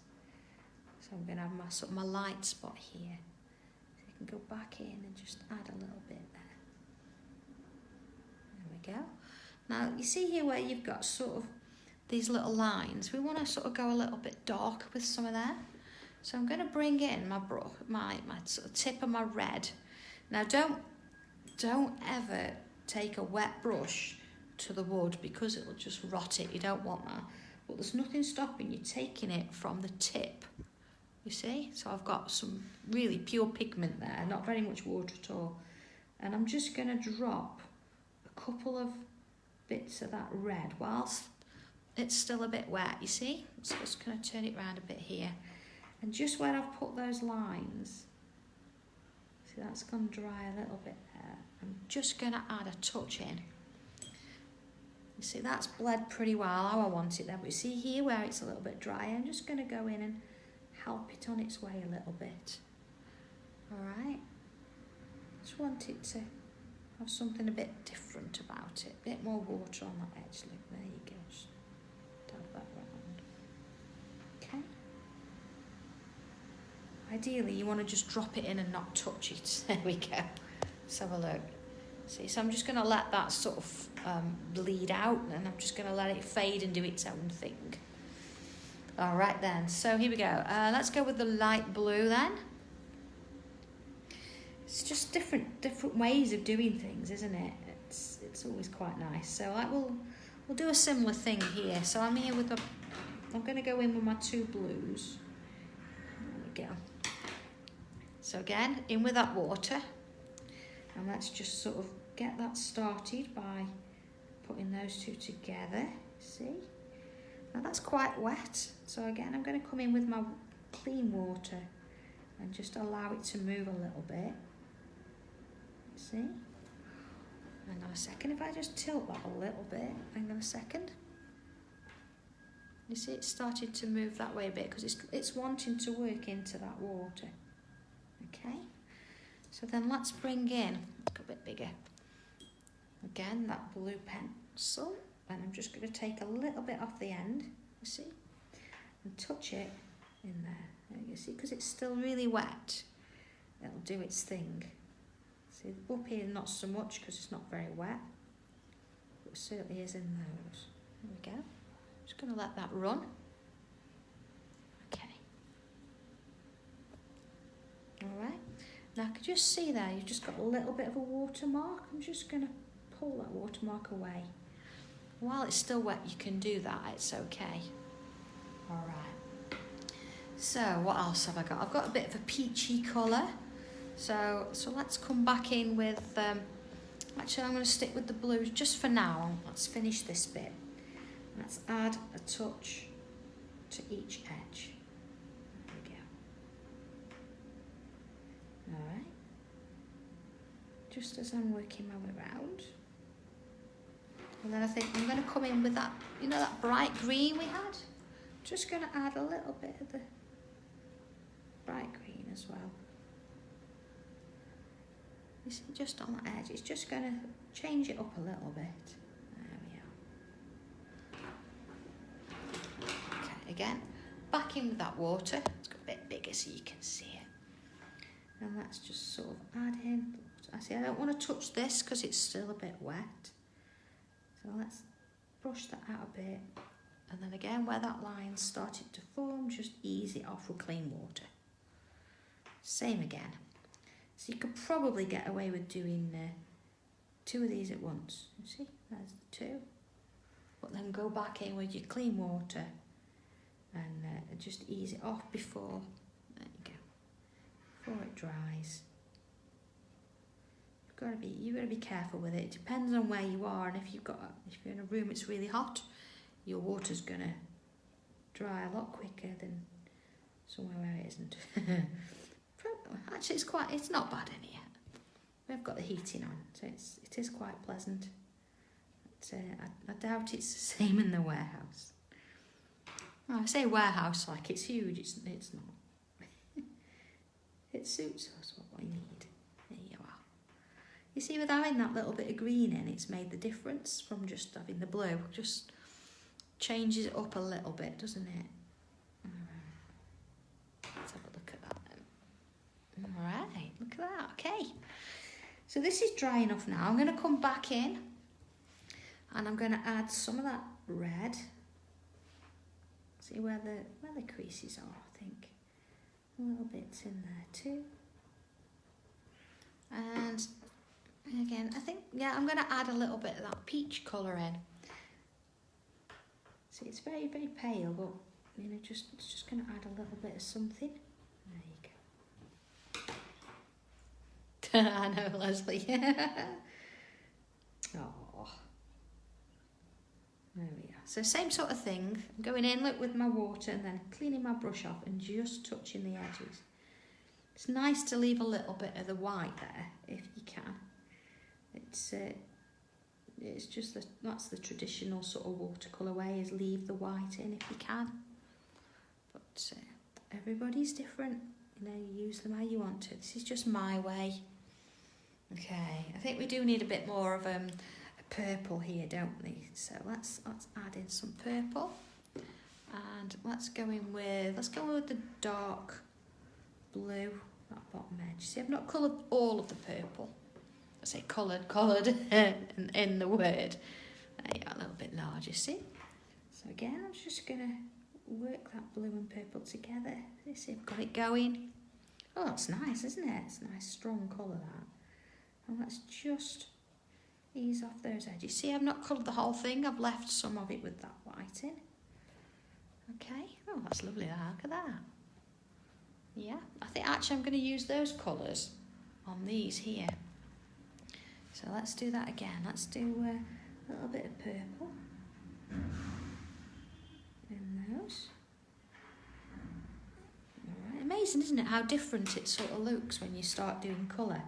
Speaker 1: So I'm going to have my light spot here. So you can go back in and just add a little bit there. There we go. Now you see here where you've got sort of these little lines. We want to sort of go a little bit darker with some of that. So I'm going to bring in my brush, my sort of tip of my red. Now don't ever take a wet brush to the wood, because it'll just rot it. You don't want that. But there's nothing stopping you taking it from the tip. You see? So I've got some really pure pigment there, not very much water at all. And I'm just going to drop a couple of bits of that red whilst it's still a bit wet, you see? So I'm just going to turn it around a bit here. And just where I've put those lines, see, that's gone dry a little bit there. I'm just going to add a touch in. You see, that's bled pretty well how I want it there. But you see here where it's a little bit dry, I'm just going to go in and help it on its way a little bit. Alright? Just want it to have something a bit different about it. A bit more water on that edge. Look, there you go. Just dab that round. Okay? Ideally, you want to just drop it in and not touch it. There we go. Let's have a look. See, so I'm just going to let that sort of bleed out, and I'm just going to let it fade and do its own thing. All right then, so here we go. Let's go with the light blue then. It's just different ways of doing things, isn't it? It's always quite nice. So we'll do a similar thing here. So I'm here with I'm going to go in with my two blues. There we go. So again, in with that water. And let's just sort of get that started by putting those two together. See? Now that's quite wet. So again, I'm going to come in with my clean water and just allow it to move a little bit. See? Hang on a second. If I just tilt that a little bit, hang on a second. You see, it started to move that way a bit because it's wanting to work into that water. Okay? So then let's bring in, a bit bigger, again, that blue pencil, and I'm just going to take a little bit off the end, you see, and touch it in there. You see, because it's still really wet, it'll do its thing. See, up here not so much because it's not very wet, but it certainly is in those. There we go. Just going to let that run. Okay. All right. Now, I can just see there, you've just got a little bit of a watermark. I'm just going to pull that watermark away. While it's still wet, you can do that. It's okay. All right. So, what else have I got? I've got a bit of a peachy colour. So let's come back in with... actually, I'm going to stick with the blues just for now. Let's finish this bit. Let's add a touch to each edge. Alright, just as I'm working my way around. And then I think I'm going to come in with that, that bright green we had. Just going to add a little bit of the bright green as well. You see, just on that edge, it's just going to change it up a little bit. There we are. Okay, again, back in with that water. It's got a bit bigger so you can see it. And let's just sort of add in. I see, I don't want to touch this because it's still a bit wet. So let's brush that out a bit. And then again, where that line started to form, just ease it off with clean water. Same again. So you could probably get away with doing 2 of these at once. You see, there's the 2. But then go back in with your clean water and just ease it off before, there you go, before it dries. You've got to be careful with it. It depends on where you are, and if you're in a room it's really hot, your water's gonna dry a lot quicker than somewhere where it isn't. Actually, it's not bad in here. We've got the heating on, so it is quite pleasant. But, I doubt it's the same in the warehouse. Oh, I say warehouse like it's huge. It's not. It suits us what we need. There you are. You see, with having that little bit of green in, it's made the difference from just having the blue. Just changes it up a little bit, doesn't it? Let's have a look at that then. All right, look at that. Okay. So this is dry enough now. I'm going to come back in and I'm going to add some of that red. See where the creases are, I think. A little bits in there too. And again, I think, yeah, I'm going to add a little bit of that peach colour in. See, it's very, very pale, but, you know, it's just going to add a little bit of something. There you go. I know, Leslie. Oh, there we are. So same sort of thing. I'm going in, look, with my water and then cleaning my brush off and just touching the edges. It's nice to leave a little bit of the white there, if you can. It's just that's the traditional sort of watercolour way, is leave the white in if you can. But everybody's different. You know, you use them how you want to. This is just my way. Okay, I think we do need a bit more of a purple here, don't we? So let's add in some purple, and let's go with the dark blue, that bottom edge. See, I've not coloured all of the purple. I say coloured in the word. There you are, a little bit larger, see? So again, I'm just going to work that blue and purple together. See, I've got it going. Oh, that's nice, isn't it? It's a nice strong colour, that. And let's just ease off those edges. See, I've not coloured the whole thing. I've left some of it with that white in. Okay. Oh, that's lovely. Look at that. Yeah, I think actually I'm going to use those colours on these here. So let's do that again. Let's do a little bit of purple in those. All right. Amazing, isn't it, how different it sort of looks when you start doing colour.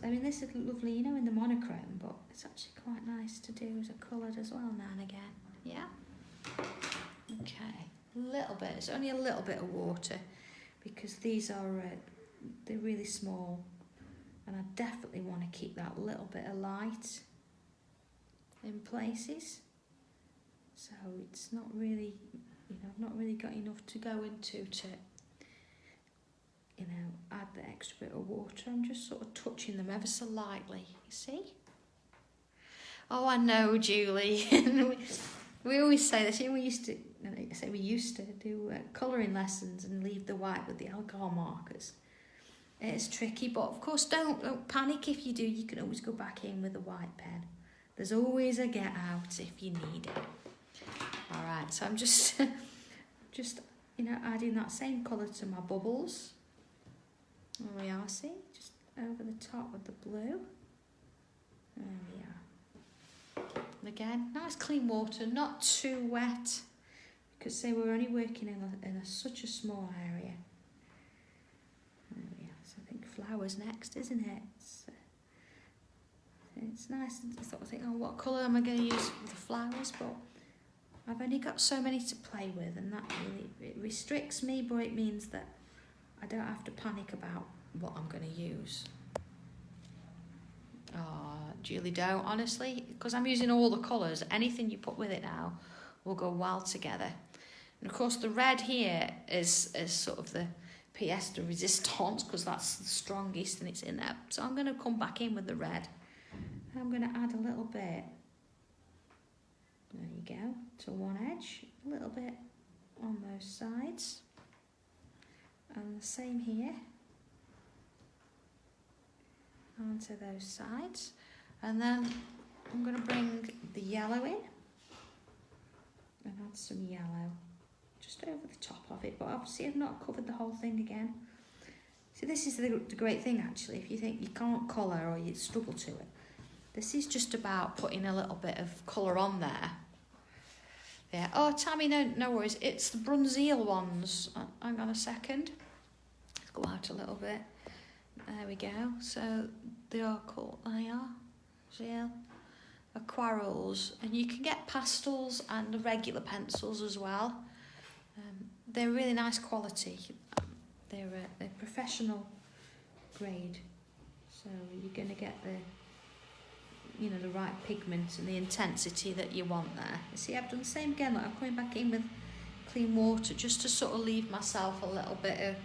Speaker 1: I mean, this is lovely, you know, in the monochrome, but it's actually quite nice to do as a coloured as well now and again. Yeah? Okay, a little bit. It's only a little bit of water because these are they're really small, and I definitely want to keep that little bit of light in places. So it's not really, you know, I've not really got enough to go into to, you know, add the extra bit of water. I'm just sort of touching them ever so lightly, you see? Oh, I know, Julie. we always say this. You know, we used to do colouring lessons and leave the white with the alcohol markers. It's tricky, but of course don't panic if you do. You can always go back in with a white pen. There's always a get out if you need it. All right, so I'm just, you know, adding that same colour to my bubbles. There we are, see? Just over the top with the blue. There we are. And again, nice clean water, not too wet, because say we're only working in such a small area. There we are. So I think flowers next, isn't it? It's nice. I thought, oh, what colour am I going to use for the flowers? But I've only got so many to play with, and that really it restricts me, but it means that I don't have to panic about what I'm going to use. Oh, Julie, don't, honestly, because I'm using all the colours. Anything you put with it now will go well together. And of course the red here is sort of the pièce de résistance, because that's the strongest and it's in there. So I'm going to come back in with the red. I'm going to add a little bit, there you go, to one edge, a little bit on those sides, and the same here onto those sides. And then I'm going to bring the yellow in and add some yellow just over the top of it, but obviously I've not covered the whole thing again. So this is the great thing actually, if you think you can't colour or you struggle to it, this is just about putting a little bit of colour on there. Yeah. Oh, Tammy, no worries. It's the Brunzeal ones. Hang on a second. Let's go out a little bit. There we go. So they are called, Gel Aquarels, and you can get pastels and the regular pencils as well. They're really nice quality. They're professional grade, so you're going to get the right pigment and the intensity that you want there. You see, I've done the same again. Like I'm coming back in with clean water just to sort of leave myself a little bit of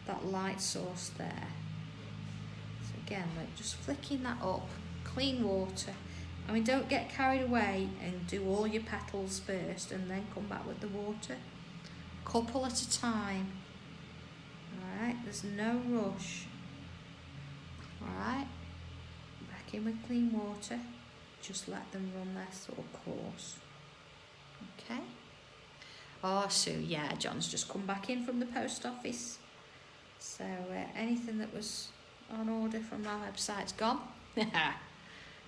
Speaker 1: that light source there. So again, like just flicking that up, clean water. I mean, don't get carried away and do all your petals first and then come back with the water. Couple at a time. Alright, there's no rush. Alright, back in with clean water. Just let them run their sort of course. Okay. Oh, Sue, yeah, John's just come back in from the post office. So anything that was on order from our website's gone.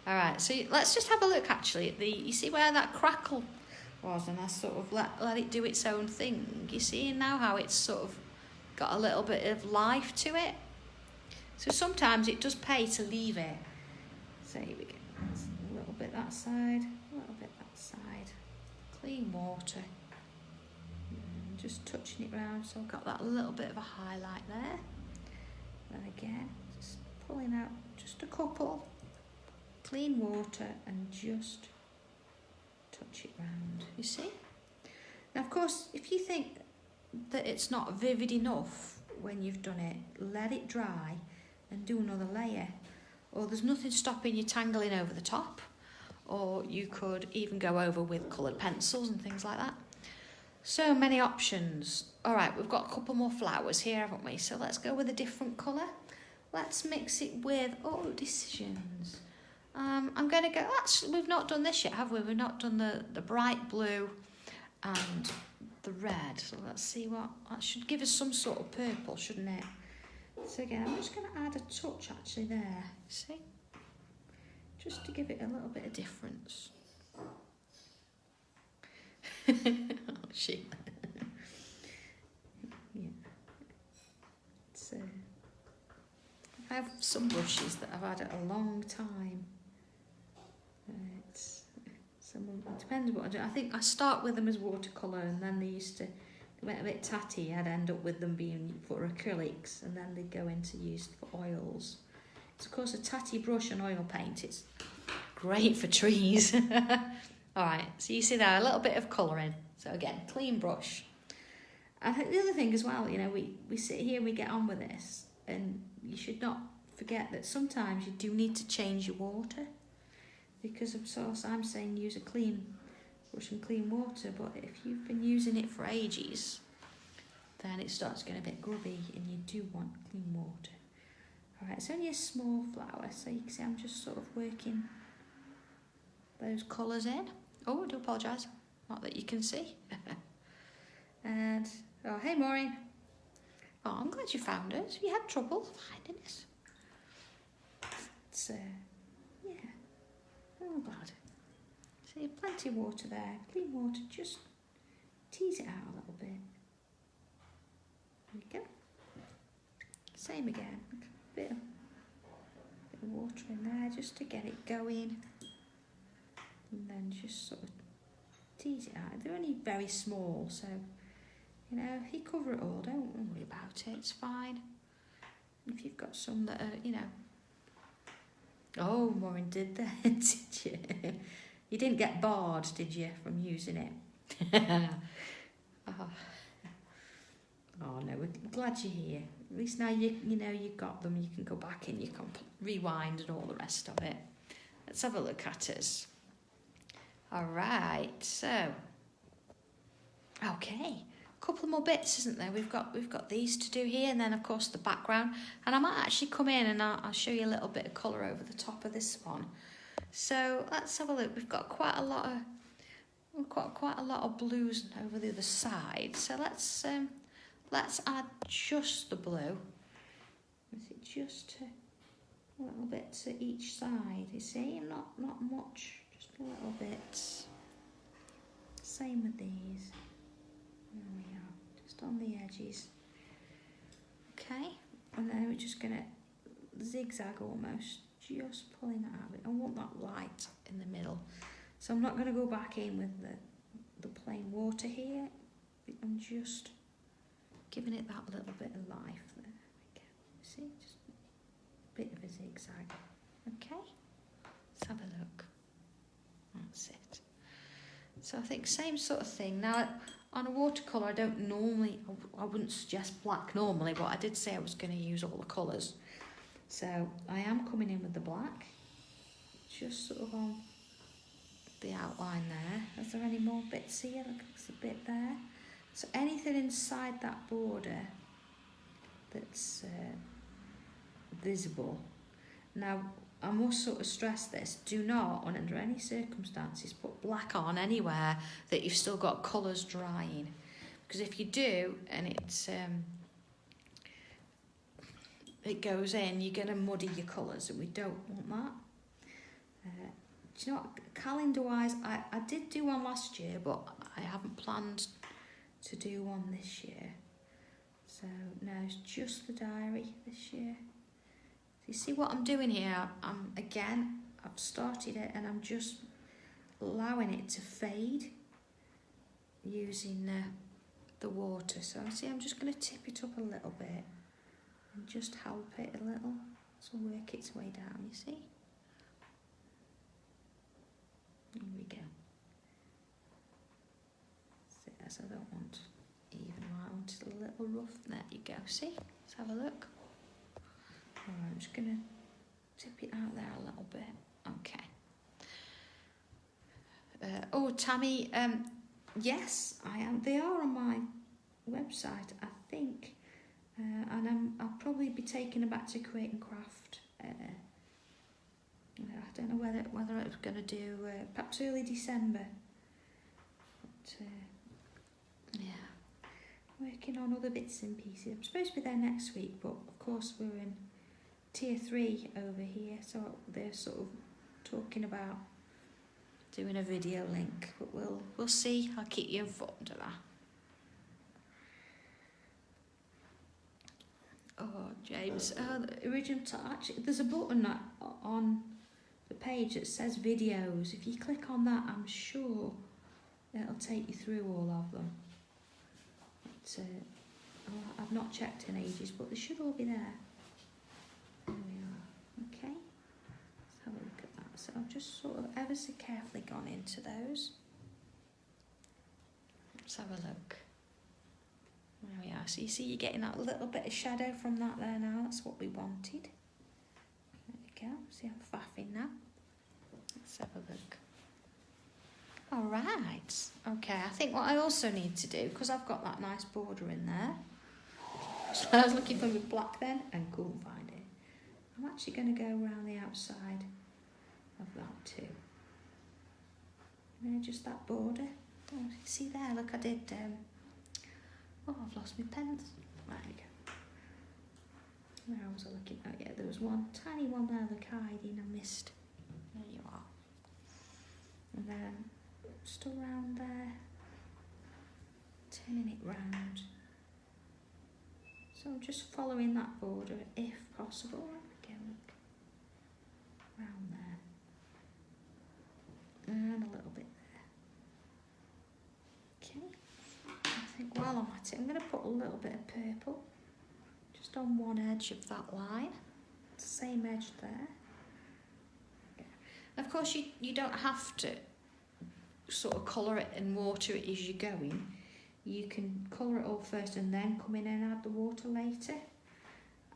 Speaker 1: Alright, so let's just have a look actually at you see where that crackle was, and I sort of let it do its own thing. You see now how it's sort of got a little bit of life to it. So sometimes it does pay to leave it. So here we go. A little bit that side, a little bit that side. Clean water. And just touching it round, so I've got that little bit of a highlight there. And again, just pulling out just a couple. Clean water and just touch it round, you see? Now, of course, if you think that it's not vivid enough when you've done it, let it dry and do another layer. Or there's nothing stopping you tangling over the top, or you could even go over with coloured pencils and things like that. So many options. All right, we've got a couple more flowers here, haven't we? So let's go with a different colour. Let's mix it with, decisions. I'm going to go, actually, we've not done this yet, have we? We've not done the bright blue and the red. So let's see that should give us some sort of purple, shouldn't it? So again, I'm just going to add a touch actually there, see? Just to give it a little bit of difference. Oh, shit. Yeah. So, I have some brushes that I've had it a long time. It depends what I do. I think I start with them as watercolour, and then they went a bit tatty. I'd end up with them being for acrylics, and then they'd go into use for oils. It's of course a tatty brush and oil paint. It's great for trees. Alright, so you see there a little bit of colouring. So again, clean brush. I think the other thing as well, we sit here and we get on with this, and you should not forget that sometimes you do need to change your water. Because of course I'm saying use a clean brush and clean water, but if you've been using it for ages, then it starts getting a bit grubby and you do want clean water. Alright, it's only a small flower, so you can see I'm just sort of working those colours in. Oh, I do apologise, not that you can see. And, oh, hey Maureen. Oh, I'm glad you found us. Have you had trouble finding us? It's, yeah. Oh, glad. See, plenty of water there. Clean water, just tease it out a little bit. There we go. Same again. Bit of water in there just to get it going. And then just sort of tease it out. They're only very small, so, if you cover it all, don't worry about it. It's fine. If you've got some that are, Oh, Maureen did that, did you? You didn't get bored, did you, from using it? Oh. Oh no, we're glad you're here. At least now you know you've got them, you can go back and you can rewind and all the rest of it. Let's have a look at us. Alright, so okay. A couple more bits, isn't there? We've got these to do here, and then of course the background. And I might actually come in and I'll show you a little bit of colour over the top of this one. So let's have a look. We've got quite a lot of blues over the other side. So let's add just the blue. Is it just a little bit to each side? You see, not much, just a little bit. Same with these. There we are, just on the edges. Okay, and then we're just gonna zigzag almost, just pulling that out of it. I want that light in the middle, so I'm not gonna go back in with the plain water here. I'm just giving it that little bit of life there. Okay. See, just a bit of a zigzag. Okay, let's have a look. That's it. So I think same sort of thing. Now on a watercolour, I wouldn't suggest black normally, but I did say I was going to use all the colours. So I am coming in with the black, just sort of on the outline there. Is there any more bits here? Look, there's a bit there. So anything inside that border that's visible. Now, I must sort of stress this, do not, under any circumstances, put black on anywhere that you've still got colours drying. Because if you do, and it goes in, you're going to muddy your colours, and we don't want that. Do you know what, calendar-wise, I did do one last year, but I haven't planned to do one this year. So no, it's just the diary this year. You see what I'm doing here? I've started it and I'm just allowing it to fade using the water. So see, I'm just going to tip it up a little bit and just help it a little to work its way down, you see? Here we go. See, as I don't want even right, I want it a little rough. There you go, see? Let's have a look. Alright, I'm just going to tip it out there a little bit. Okay. Oh, Tammy, yes, I am. They are on my website, I think. And I'll probably be taking them back to Create and Craft. I don't know whether I was going to do perhaps early December. But, yeah, working on other bits and pieces. I'm supposed to be there next week, but of course we're in Tier 3 over here, so they're sort of talking about doing a video link, but we'll see. I'll keep you informed of that. Oh, James, the original touch. There's a button on the page that says videos. If you click on that, I'm sure it'll take you through all of them. But, I've not checked in ages, but they should all be there. There we are. Okay, let's have a look at that. So I've just sort of ever so carefully gone into those. Let's have a look. There we are. So you see you're getting that little bit of shadow from that there now. That's what we wanted. There we go. See, I'm faffing now. Let's have a look. All right. Okay, I think what I also need to do, because I've got that nice border in there. So I was looking for my black then and couldn't find it. I'm actually going to go around the outside of that too. And then just that border. Oh, see there, look, I did, oh, I've lost my pens. There we go. Where was I looking at? Yeah, there was one tiny one there, look, hiding, I missed. There you are. And then just around there, turning it round. So I'm just following that border if possible. Again, look, around there, and a little bit there. Okay, I think while I'm at it, I'm going to put a little bit of purple just on one edge of that line, same edge there, Of course, you don't have to sort of colour it and water it as you're going. You can colour it all first and then come in and add the water later.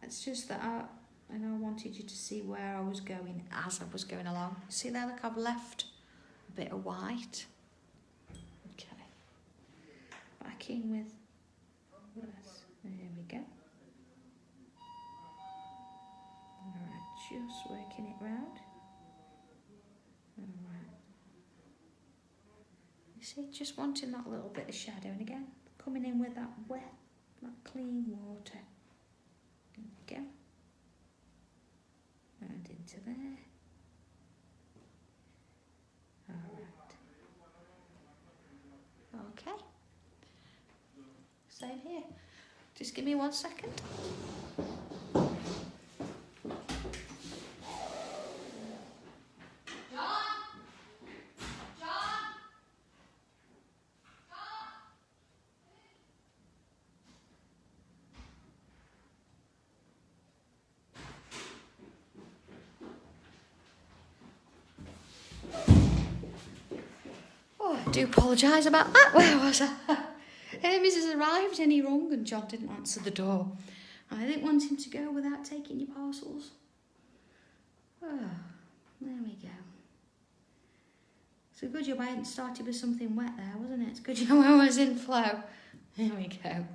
Speaker 1: It's just that I wanted you to see where I was going as I was going along. See there, look, I've left a bit of white. Okay. Back in with this. There we go. Alright, just working it round. Alright. You see, just wanting that little bit of shadow, and again, coming in with that wet, that clean water. There we go. And into there. Alright. Okay. Same here. Just give me 1 second. I do apologise about that. Where was I? Hermes has arrived and he rung and John didn't answer the door. I didn't want him to go without taking your parcels. Oh, there we go. It's a good job I hadn't started with something wet there, wasn't it? It's a good job I was in flow. There we go.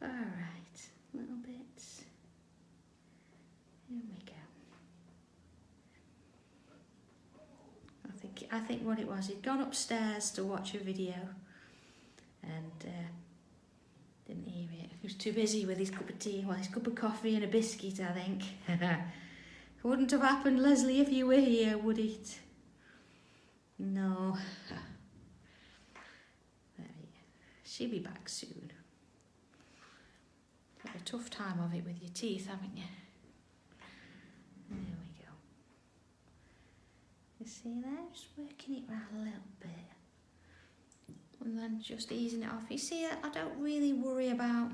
Speaker 1: Alright, little bits. Here we go. I think what it was, he'd gone upstairs to watch a video and didn't hear it. He was too busy with his cup of tea, well, his cup of coffee and a biscuit, I think. It wouldn't have happened, Leslie, if you were here, would it? No. There we go. She'll be back soon. Got a tough time of it with your teeth, haven't you? There we go. You see there? Just working it around a little bit. And then just easing it off. You see, I don't really worry about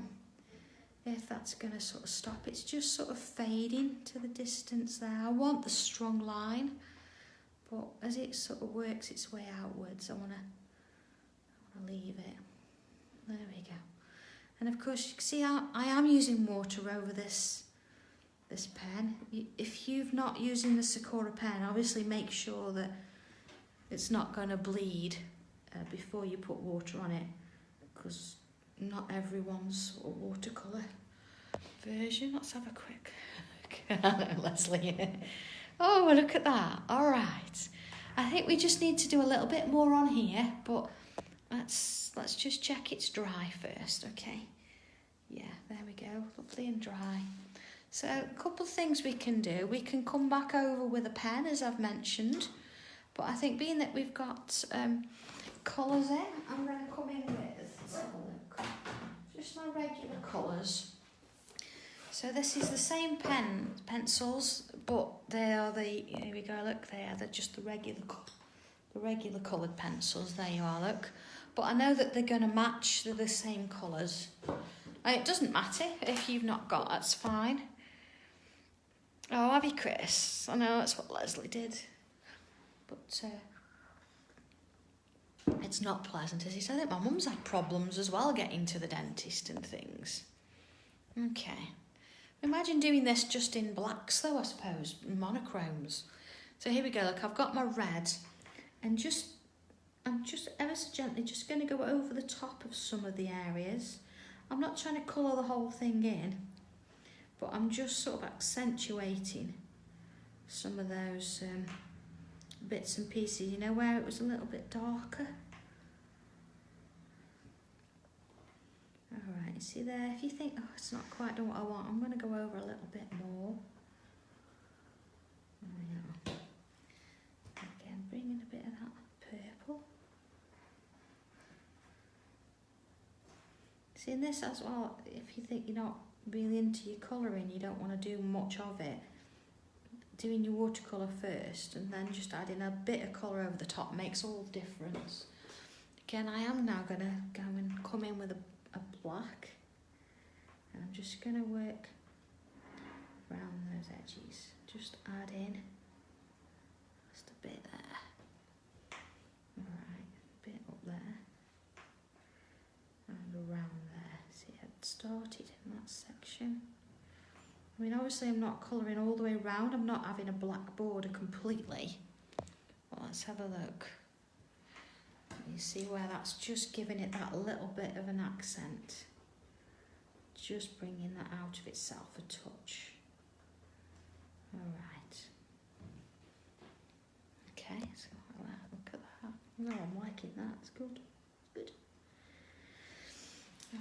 Speaker 1: if that's going to sort of stop. It's just sort of fading to the distance there. I want the strong line, but as it sort of works its way outwards, I want to leave it. There we go. And of course, you can see I am using water over this pen. If you've not using the Sakura pen, obviously make sure that it's not going to bleed before you put water on it, because not everyone's sort of watercolour version. Let's have a quick look. Leslie. Oh, look at that. All right. I think we just need to do a little bit more on here, but let's just check it's dry first, okay? Yeah, there we go. Lovely and dry. So a couple of things we can do. We can come back over with a pen, as I've mentioned, but I think being that we've got colours in, I'm going to come in with, let's have a look, just my regular colours. So this is the same pencils, but they are here we go, look, they're just the regular coloured pencils, there you are, look. But I know that they're going to match, they're the same colours. It doesn't matter if you've not got, that's fine. Oh, have you, Chris? I know that's what Leslie did. But it's not pleasant, is it? I think my mum's had problems as well getting to the dentist and things. Okay. Imagine doing this just in blacks though, I suppose, monochromes. So here we go, look, I've got my red, and I'm just ever so gently just going to go over the top of some of the areas. I'm not trying to colour the whole thing in, but I'm just sort of accentuating some of those bits and pieces, you know, where it was a little bit darker. Alright, you see there, if you think, oh, it's not quite done what I want, I'm going to go over a little bit more. There we are. Again, bringing a bit of that purple. See, in this as well, if you think you're not really into your colouring, you don't want to do much of it, doing your watercolour first and then just adding a bit of colour over the top makes all the difference. Again, I am now going to go and come in with a black, and I'm just going to work around those edges, just add in bit there. Alright, a bit up there. And around there. See, I'd started in that section. I mean, obviously I'm not colouring all the way around. I'm not having a black border completely. Well, let's have a look. You see where that's just giving it that little bit of an accent. Just bringing that out of itself a touch. Alright. Okay, so look at that. No, I'm liking that. It's good. Good. Oh.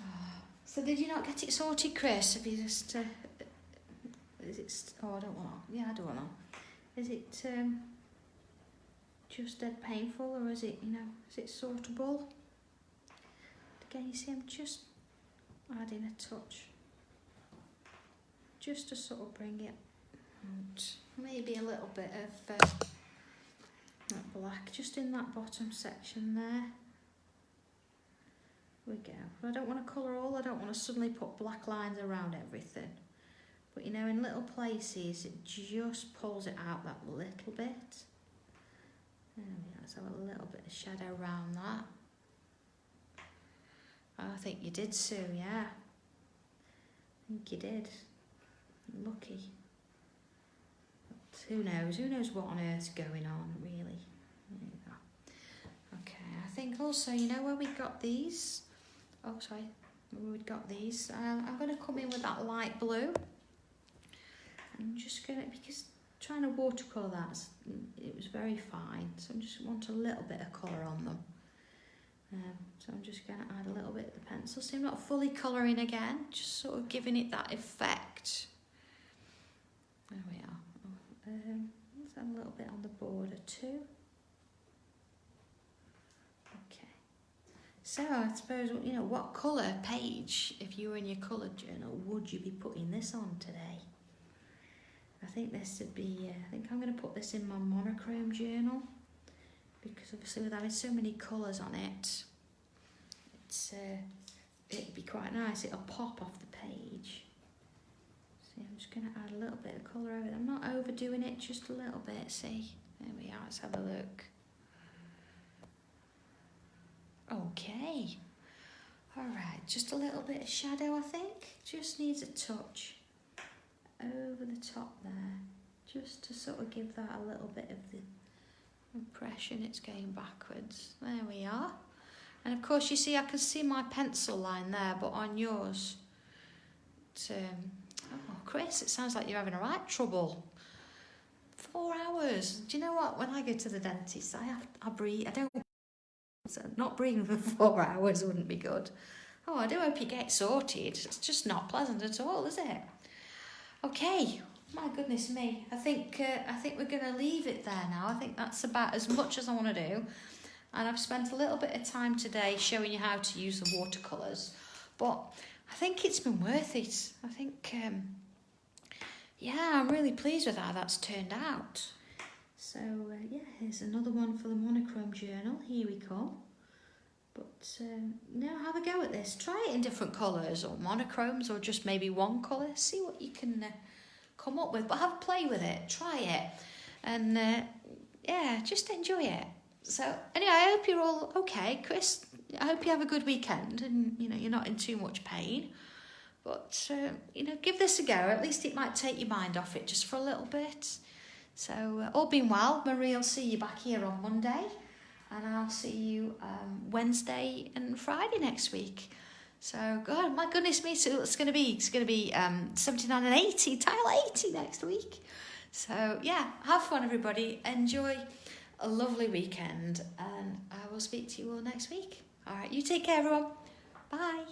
Speaker 1: So did you not get it sorted, Chris? Have you just... is it... Oh, I don't want to. Yeah, I don't want to. Is it just dead painful, or is it, you know, is it sortable? Again, you see I'm just adding a touch. Just to sort of bring it out. Maybe a little bit of that black just in that bottom section there. We go. But I don't want to colour all. I don't want to suddenly put black lines around everything. But you know, in little places, it just pulls it out that little bit. There we go. Let's have a little bit of shadow around that. I think you did, Sue. Yeah. I think you did. Lucky. But who knows? Who knows what on earth's going on, really? There you go. Okay, I think also, you know where we got these? Oh, sorry. Where we'd got these. I'm going to come in with that light blue. I'm just going to, because trying to watercolour that, it was very fine. So I just want a little bit of colour on them. So I'm just going to add a little bit of the pencil. So I'm not fully colouring again, just sort of giving it that effect. There we are. Let's add a little bit on the border too. Okay. So I suppose, you know, what colour page, if you were in your colour journal, would you be putting this on today? I think this would be, I think I'm going to put this in my monochrome journal, because obviously with having so many colours on it, it'd be quite nice. It'll pop off the page. See, I'm just going to add a little bit of colour over it. I'm not overdoing it, just a little bit. See, there we are. Let's have a look. Okay. All right, just a little bit of shadow, I think. Just needs a touch over the top there, just to sort of give that a little bit of the impression it's going backwards. There we are. And of course, you see, I can see my pencil line there, but on yours, oh, Chris, it sounds like you're having a right trouble. 4 hours. Do you know what? When I go to the dentist, I breathe. I don't. So not breathing for 4 hours wouldn't be good. Oh, I do hope you get sorted. It's just not pleasant at all, is it? Okay. My goodness me. I think we're going to leave it there now. I think that's about as much as I want to do. And I've spent a little bit of time today showing you how to use the watercolours. But I think it's been worth it. I think, yeah, I'm really pleased with how that's turned out. So, yeah, here's another one for the monochrome journal. Here we come. But, now have a go at this. Try it in different colours, or monochromes, or just maybe one colour. See what you can come up with. But have a play with it. Try it. And, yeah, just enjoy it. So, anyway, I hope you're all okay. Chris, I hope you have a good weekend and, you know, you're not in too much pain. But, you know, give this a go. At least it might take your mind off it just for a little bit. So, all being well, Marie will see you back here on Monday. And I'll see you Wednesday and Friday next week. So, God, my goodness me, so it's going to be 79 and 80, tile 80 next week. So, yeah, have fun, everybody. Enjoy a lovely weekend, and I will speak to you all next week. All right, you take care, everyone. Bye.